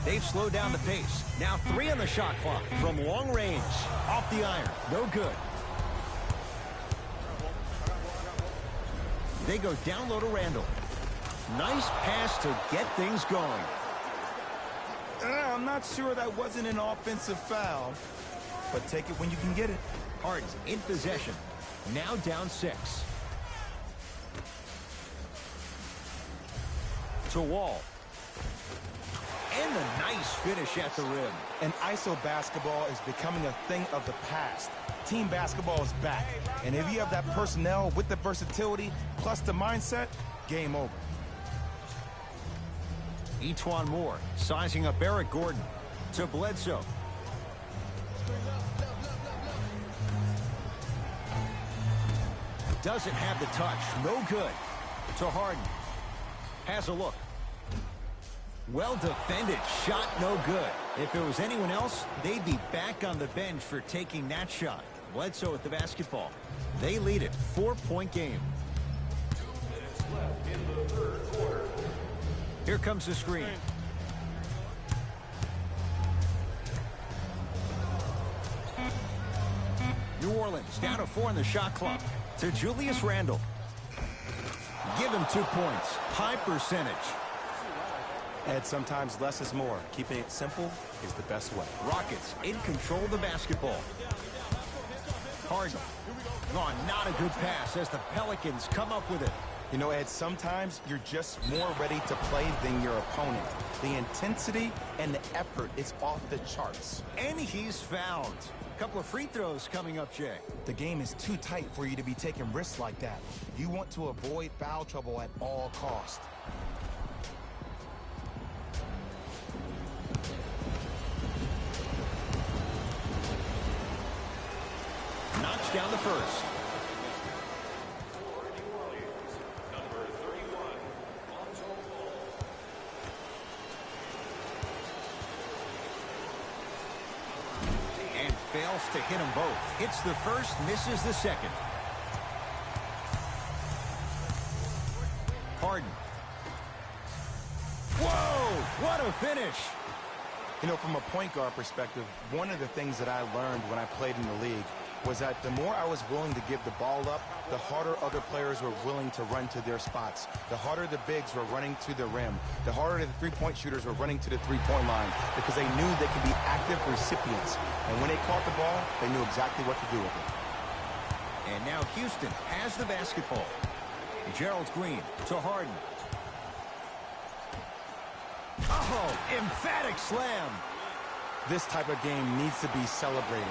They've slowed down the pace. Now 3 on the shot clock from long range. Off the iron. No good. They go down low to Randall. Nice pass to get things going. I'm not sure that wasn't an offensive foul, but take it when you can get it. Harden's in possession. Now down 6. To Wall. And the nice finish at the rim. And ISO basketball is becoming a thing of the past. Team basketball is back. And if you have that personnel with the versatility plus the mindset, game over. Etuan Moore sizing up Eric Gordon to Bledsoe. Doesn't have the touch. No good. To Harden. Has a look. Well defended. Shot no good. If it was anyone else, they'd be back on the bench for taking that shot. Bledsoe with the basketball. They lead it. 4-point game. 2 minutes left in the third quarter. Here comes the screen. New Orleans down to 4 in the shot clock. To Julius Randle. Give him 2 points. High percentage. And sometimes less is more. Keeping it simple is the best way. Rockets in control of the basketball. Harden. Oh, not a good pass as the Pelicans come up with it. You know, Ed, sometimes you're just more ready to play than your opponent. The intensity and the effort is off the charts. And he's fouled. A couple of free throws coming up, Jay. The game is too tight for you to be taking risks like that. You want to avoid foul trouble at all costs. Knocks down the first. For New Orleans, number 31, Lonzo Ball. And fails to hit them both. Hits the first, misses the second. Harden. Whoa! What a finish! You know, from a point guard perspective, one of the things that I learned when I played in the league was that the more I was willing to give the ball up, the harder other players were willing to run to their spots. The harder the bigs were running to the rim. The harder the three-point shooters were running to the three-point line because they knew they could be active recipients. And when they caught the ball, they knew exactly what to do with it. And now Houston has the basketball. Gerald Green to Harden. Oh, emphatic slam. This type of game needs to be celebrated.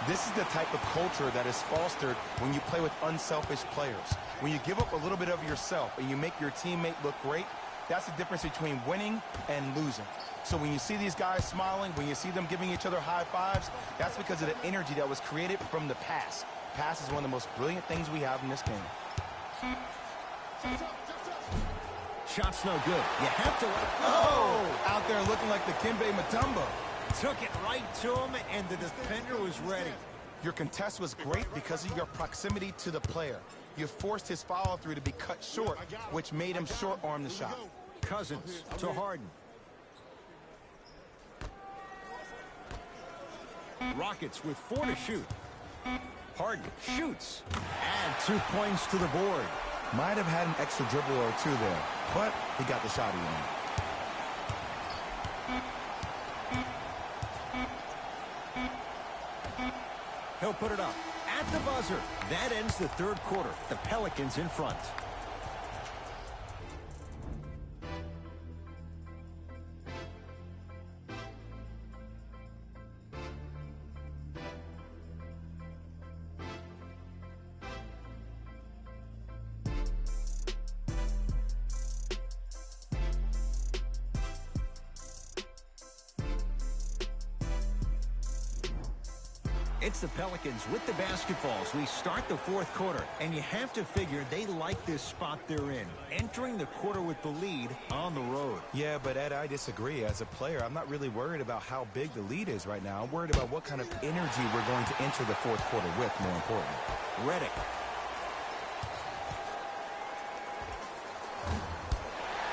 This is the type of culture that is fostered when you play with unselfish players. When you give up a little bit of yourself and you make your teammate look great, that's the difference between winning and losing. So when you see these guys smiling, when you see them giving each other high fives, that's because of the energy that was created from the pass. Pass is one of the most brilliant things we have in this game. Shot's no good. You have to let Oh! Out there looking like the Kimbe Mutombo. Took it right to him, and the defender was ready. Your contest was great because of your proximity to the player. You forced his follow-through to be cut short, which made him short-arm the shot. Cousins to Harden. Rockets with 4 to shoot. Harden shoots. Add 2 points to the board. Might have had an extra dribble or two there, but he got the shot he wanted. He'll put it up at the buzzer. That ends the third quarter. The Pelicans in front. It's the Pelicans with the basketballs. We start the fourth quarter, and you have to figure they like this spot they're in, entering the quarter with the lead on the road. Yeah, but Ed, I disagree. As a player, I'm not really worried about how big the lead is right now. I'm worried about what kind of energy we're going to enter the fourth quarter with, more important. Redick.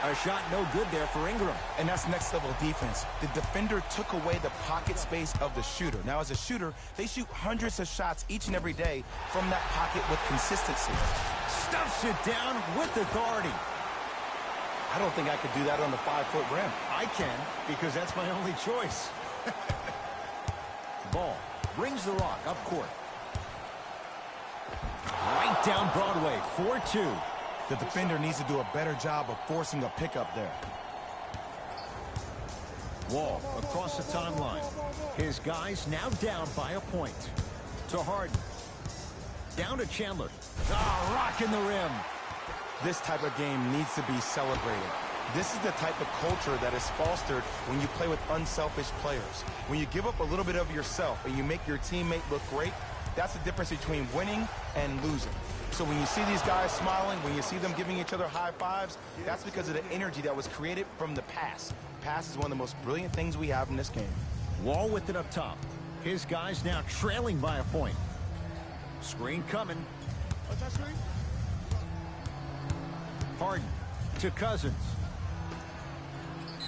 A shot no good there for Ingram. And that's next level defense. The defender took away the pocket space of the shooter. Now, as a shooter, they shoot hundreds of shots each and every day from that pocket with consistency. Stuffs it down with authority. I don't think I could do that on the 5-foot rim. I can, because that's my only choice. Ball brings the rock up court. Right down Broadway, 4-2. The defender needs to do a better job of forcing a pickup there. Wall across the timeline. His guys now down by a point. To Harden. Down to Chandler. Rocking the rim. This type of game needs to be celebrated. This is the type of culture that is fostered when you play with unselfish players. When you give up a little bit of yourself and you make your teammate look great, that's the difference between winning and losing. So when you see these guys smiling, when you see them giving each other high fives, that's because of the energy that was created from the pass. Pass is one of the most brilliant things we have in this game. Wall with it up top. His guys now trailing by a point. Screen coming. Harden to Cousins.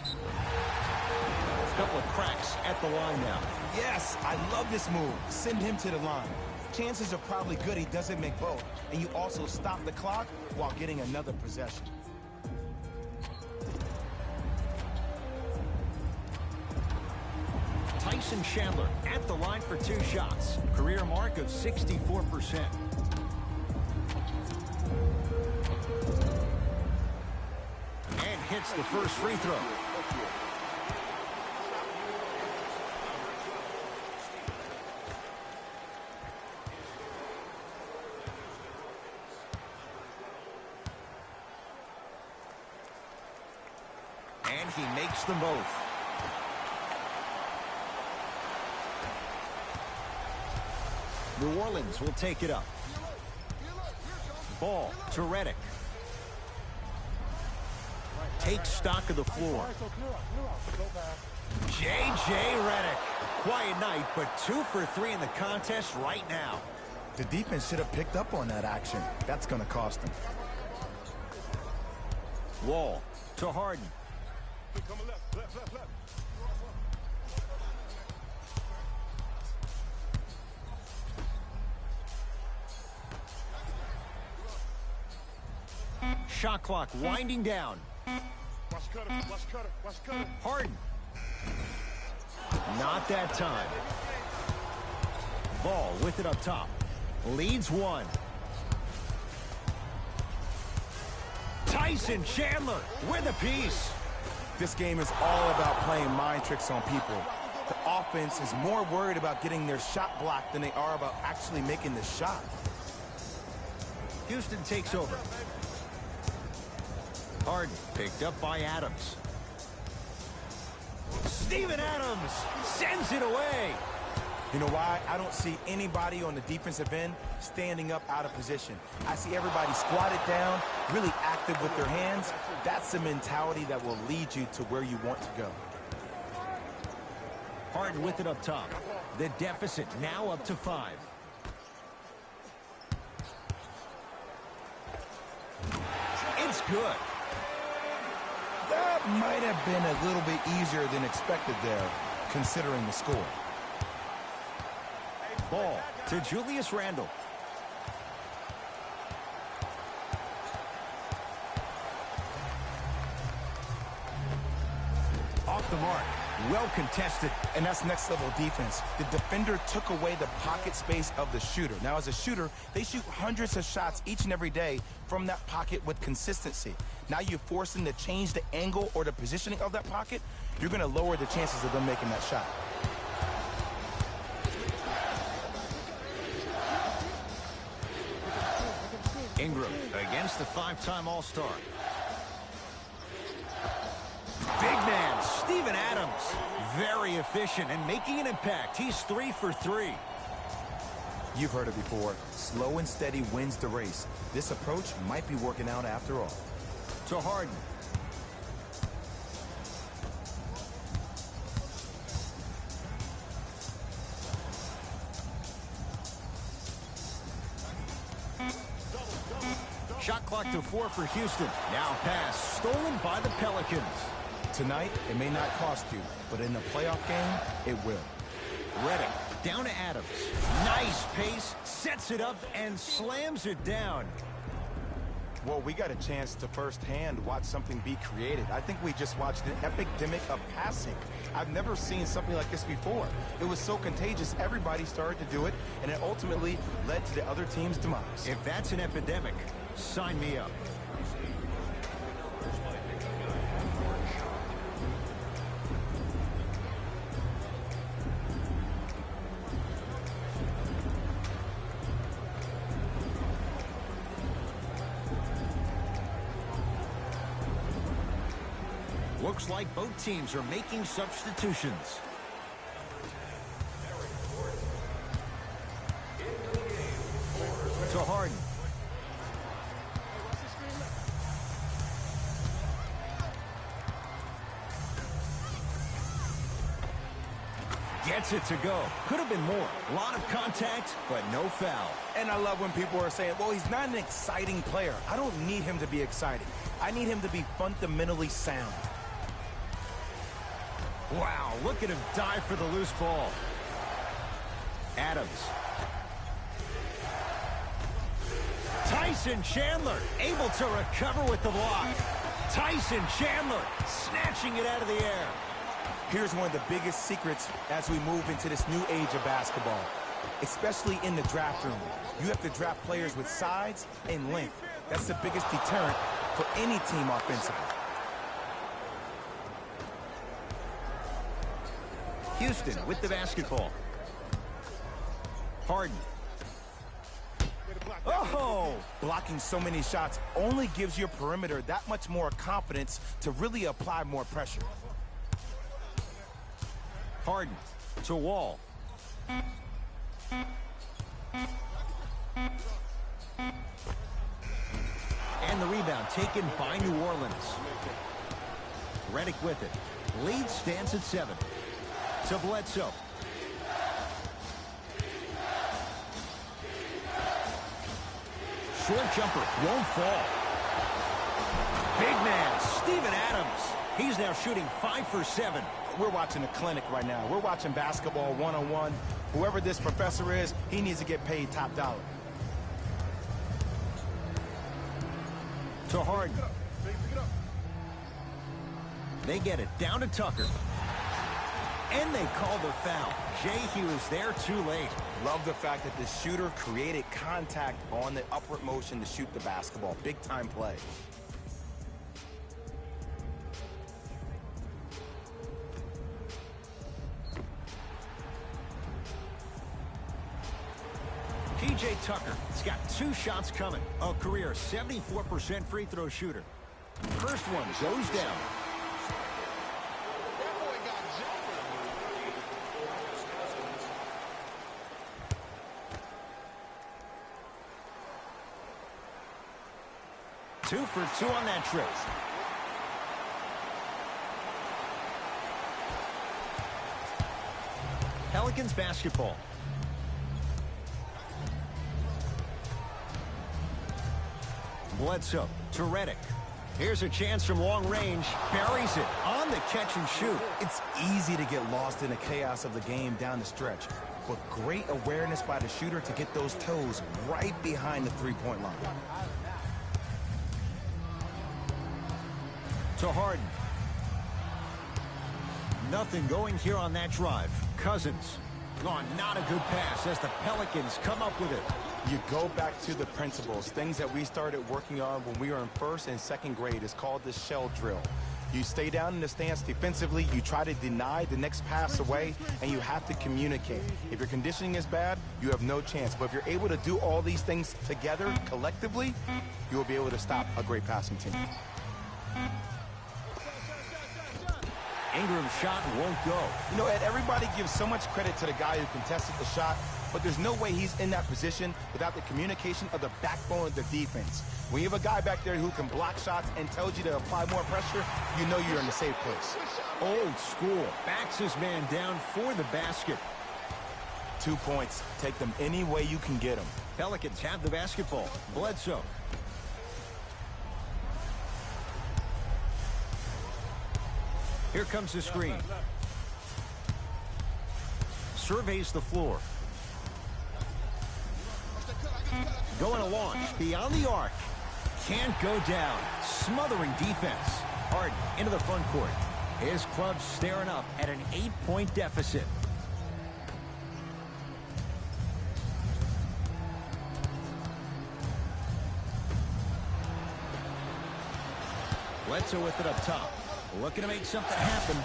A couple of cracks at the line now. Yes, I love this move. Send him to the line. Chances are probably good he doesn't make both. And you also stop the clock while getting another possession. Tyson Chandler at the line for 2 shots. Career mark of 64%. And hits the first free throw. And he makes them both. New Orleans will take it up. Ball to Redick. Takes stock of the floor. J.J. Redick. Quiet night, but 2 for 3 in the contest right now. The defense should have picked up on that action. That's going to cost them. Wall to Harden. Shot clock winding down. Harden. Not that time. Ball with it up top. Leads 1. Tyson Chandler with a piece. This game is all about playing mind tricks on people. The offense is more worried about getting their shot blocked than they are about actually making the shot. Houston takes over. Harden picked up by Adams. Steven Adams sends it away. You know why? I don't see anybody on the defensive end standing up out of position. I see everybody squatted down, really active with their hands. That's the mentality that will lead you to where you want to go. Harden with it up top. The deficit now up to 5. It's good. That might have been a little bit easier than expected there, considering the score. Ball to Julius Randle. Off the mark. Well contested. And that's next level defense. The defender took away the pocket space of the shooter. Now, as a shooter, they shoot hundreds of shots each and every day from that pocket with consistency. Now you force them to change the angle or the positioning of that pocket. You're going to lower the chances of them making that shot. Ingram against the 5-time All-Star. Big man, Steven Adams. Very efficient and making an impact. He's 3 for 3. You've heard it before. Slow and steady wins the race. This approach might be working out after all. To Harden. Shot clock to 4 for Houston. Now pass stolen by the Pelicans. Tonight, it may not cost you, but in the playoff game, it will. Redick down to Adams. Nice pace, sets it up, and slams it down. Well, we got a chance to firsthand watch something be created. I think we just watched an epidemic of passing. I've never seen something like this before. It was so contagious, everybody started to do it, and it ultimately led to the other team's demise. If that's an epidemic, sign me up. Looks like both teams are making substitutions. To Harden. Gets it to go. Could have been more. A lot of contact, but no foul. And I love when people are saying, well, he's not an exciting player. I don't need him to be exciting. I need him to be fundamentally sound. Wow, look at him dive for the loose ball. Adams. Tyson Chandler able to recover with the block. Tyson Chandler snatching it out of the air. Here's one of the biggest secrets as we move into this new age of basketball, especially in the draft room. You have to draft players with size and length. That's the biggest deterrent for any team offensively. Houston with the basketball. Harden. Oh! Blocking so many shots only gives your perimeter that much more confidence to really apply more pressure. Harden to Wall. And the rebound taken by New Orleans. Redick with it. Lead stands at 7. To Bledsoe. Short jumper won't fall. Big man, Steven Adams. He's now shooting 5 for 7. We're watching a clinic right now. We're watching basketball one-on-one. Whoever this professor is, he needs to get paid top dollar. To Harden. They get it down to Tucker. And they call the foul. Jay, he was there too late. Love the fact that the shooter created contact on the upward motion to shoot the basketball. Big time play. P.J. Tucker has got 2 shots coming. A career 74% free throw shooter. First one goes down. That boy got jumping. 2 for 2 on that trip. Pelicans basketball. Bledsoe to Redick. Here's a chance from long range. Buries it on the catch and shoot. It's easy to get lost in the chaos of the game down the stretch, but great awareness by the shooter to get those toes right behind the three-point line. To Harden. Nothing going here on that drive. Cousins. Oh, not a good pass as the Pelicans come up with it. You go back to the principles, things that we started working on when we were in 1st and 2nd grade. It's called the shell drill. You stay down in the stance defensively, you try to deny the next pass away, and you have to communicate. If your conditioning is bad, you have no chance. But if you're able to do all these things together, collectively, you will be able to stop a great passing team. Ingram's shot won't go. You know, Ed, everybody gives so much credit to the guy who contested the shot, but there's no way he's in that position without the communication of the backbone of the defense. When you have a guy back there who can block shots and tells you to apply more pressure, you know you're in the safe place. Old school. Backs his man down for the basket. 2 points. Take them any way you can get them. Pelicans have the basketball. Bledsoe. Here comes the screen. Surveys the floor. Going to launch beyond the arc. Can't go down. Smothering defense. Harden into the front court. His club's staring up at an 8-point deficit. Bledsoe with it up top. Looking to make something happen.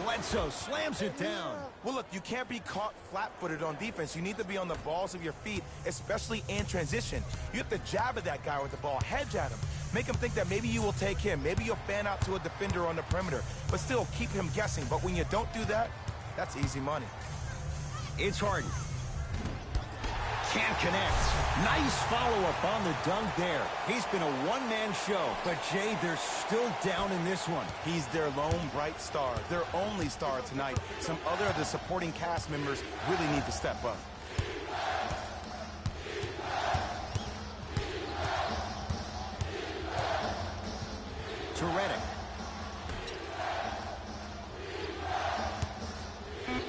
Bledsoe slams it down. Well, look, you can't be caught flat-footed on defense. You need to be on the balls of your feet, especially in transition. You have to jab at that guy with the ball, hedge at him. Make him think that maybe you will take him. Maybe you'll fan out to a defender on the perimeter, but still keep him guessing. But when you don't do that, that's easy money. It's Harden. Can't connect. Nice follow-up on the dunk there. He's been a one-man show, but Jay, they're still down in this one. He's their lone bright star, their only star tonight. Some other of the supporting cast members really need to step up. To Redick.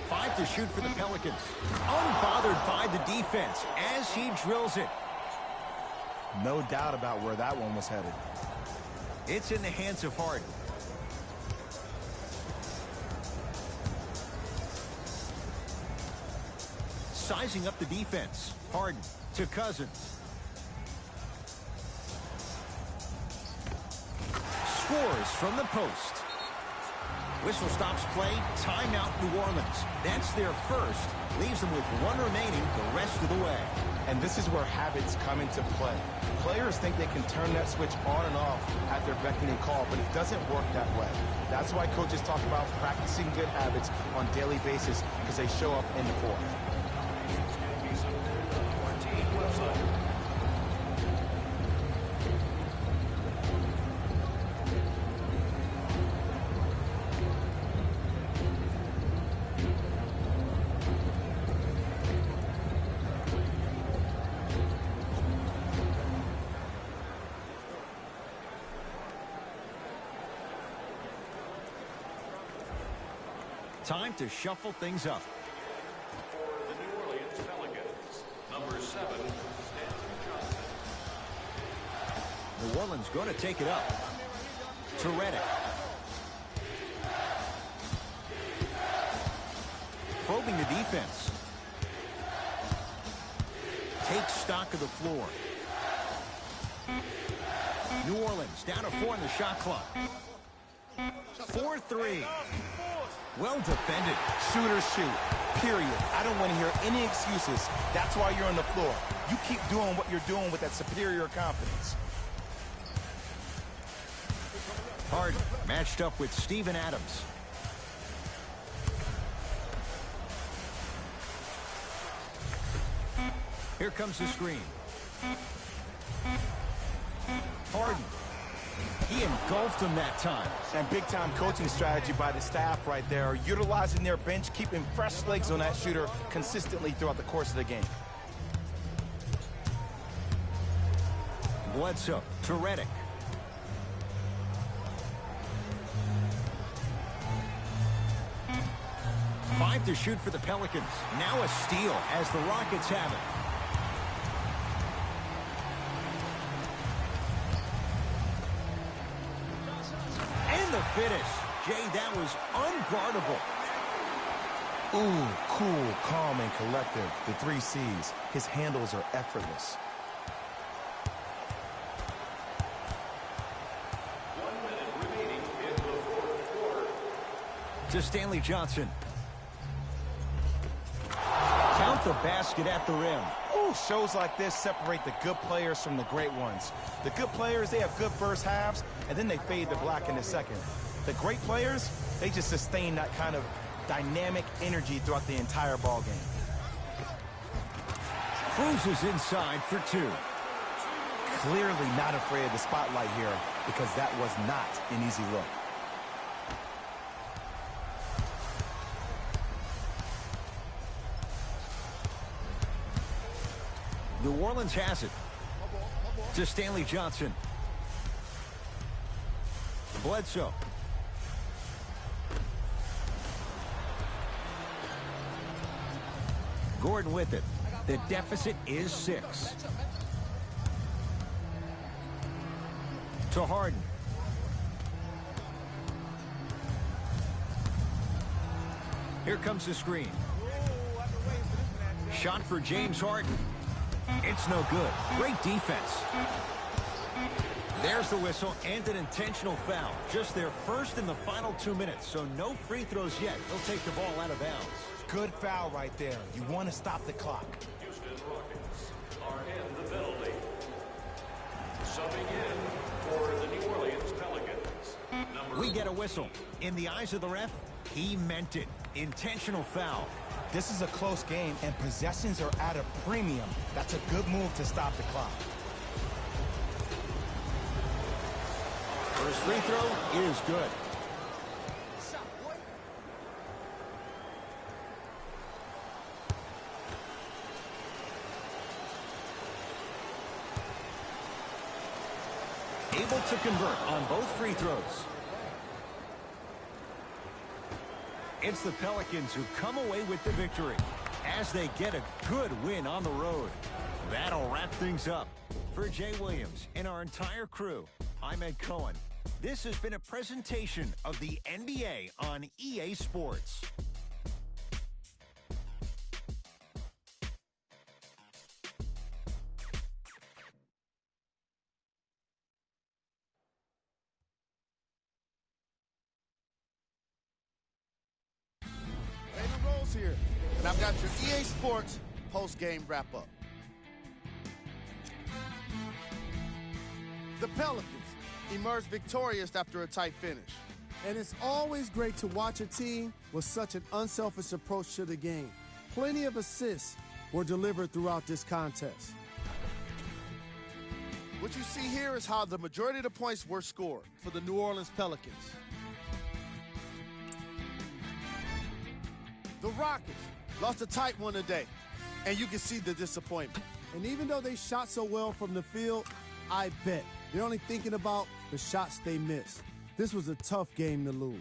5 to shoot for the Pelicans. Unbothered by the defense as he drills it. No doubt about where that one was headed. It's in the hands of Harden. Sizing up the defense. Harden to Cousins. Scores from the post. Whistle stops play. Timeout New Orleans. That's their first. Leaves them with one remaining the rest of the way. And this is where habits come into play. Players think they can turn that switch on and off at their beckoning call, but it doesn't work that way. That's why coaches talk about practicing good habits on a daily basis, because they show up in the fourth. Time to shuffle things up. For the New Orleans Pelicans, number 7, Stanton Johnson. New Orleans going to take it up. To Redick. Probing the defense. Takes stock of the floor. New Orleans down to 4 in the shot clock. 4-3. Well defended. Shooters shoot, period. I don't want to hear any excuses. That's why you're on the floor. You keep doing what you're doing with that superior confidence. Harden matched up with Steven Adams. Here comes the screen. Harden. He engulfed him that time. And big-time coaching strategy by the staff right there, utilizing their bench, keeping fresh legs on that shooter consistently throughout the course of the game. Bledsoe to Redick. Five to shoot for the Pelicans. Now a steal as the Rockets have it. And the finish. Jay, that was unguardable. Ooh, cool, calm, and collective. The 3 C's. His handles are effortless. 1 minute remaining in the fourth quarter. To Stanley Johnson. Count the basket at the rim. Ooh, shows like this separate the good players from the great ones. The good players, they have good first halves, and then they fade to black in the second. The great players, They just sustain that kind of dynamic energy throughout the entire ball game. Cruises inside for two. Clearly not afraid of the spotlight here because that was not an easy look. New Orleans has it. To Stanley Johnson. Bledsoe. Gordon with it. The deficit is 6. To Harden. Here comes the screen. Shot for James Harden. It's no good. Great defense. There's the whistle and an intentional foul. Just their first in the final 2 minutes, so no free throws yet. They'll take the ball out of bounds. Good foul right there. You want to stop the clock. Houston Rockets are in the penalty. Subbing in for the New Orleans Pelicans. We get a whistle. In the eyes of the ref, he meant it. Intentional foul. This is a close game, and possessions are at a premium. That's a good move to stop the clock. First free throw is good. Able to convert on both free throws. It's the Pelicans who come away with the victory as they get a good win on the road. That'll wrap things up. For Jay Williams and our entire crew, I'm Ed Cohen. This has been a presentation of the NBA on EA Sports. Here, and I've got your EA Sports post-game wrap-up. The Pelicans emerged victorious after a tight finish. And it's always great to watch a team with such an unselfish approach to the game. Plenty of assists were delivered throughout this contest. What you see here is how the majority of the points were scored for the New Orleans Pelicans. The Rockets lost a tight one today, and you can see the disappointment. And even though they shot so well from the field, I bet they're only thinking about the shots they missed. This was a tough game to lose.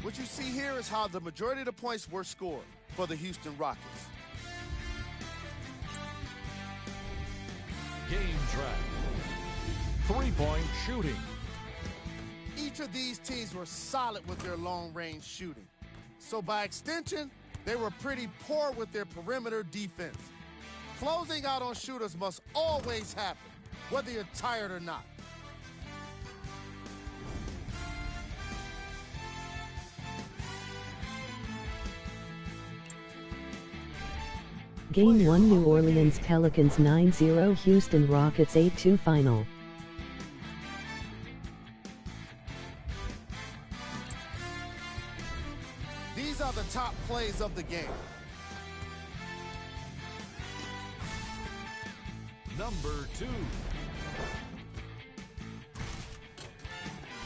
What you see here is how the majority of the points were scored for the Houston Rockets. Game track. Three-point shooting. Each of these teams were solid with their long-range shooting. So by extension, they were pretty poor with their perimeter defense. Closing out on shooters must always happen, whether you're tired or not. Game 1 New Orleans Pelicans 9-0 Houston Rockets 8-2 final. These are the top plays of the game. Number 2.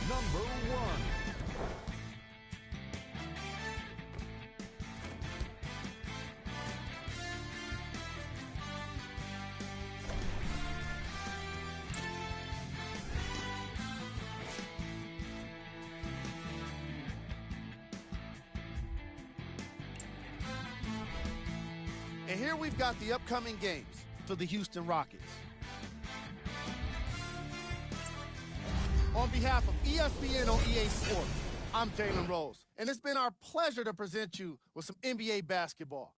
Number 1. And here we've got the upcoming games for the Houston Rockets. On behalf of ESPN on EA Sports, I'm Jalen Rose, and it's been our pleasure to present you with some NBA basketball.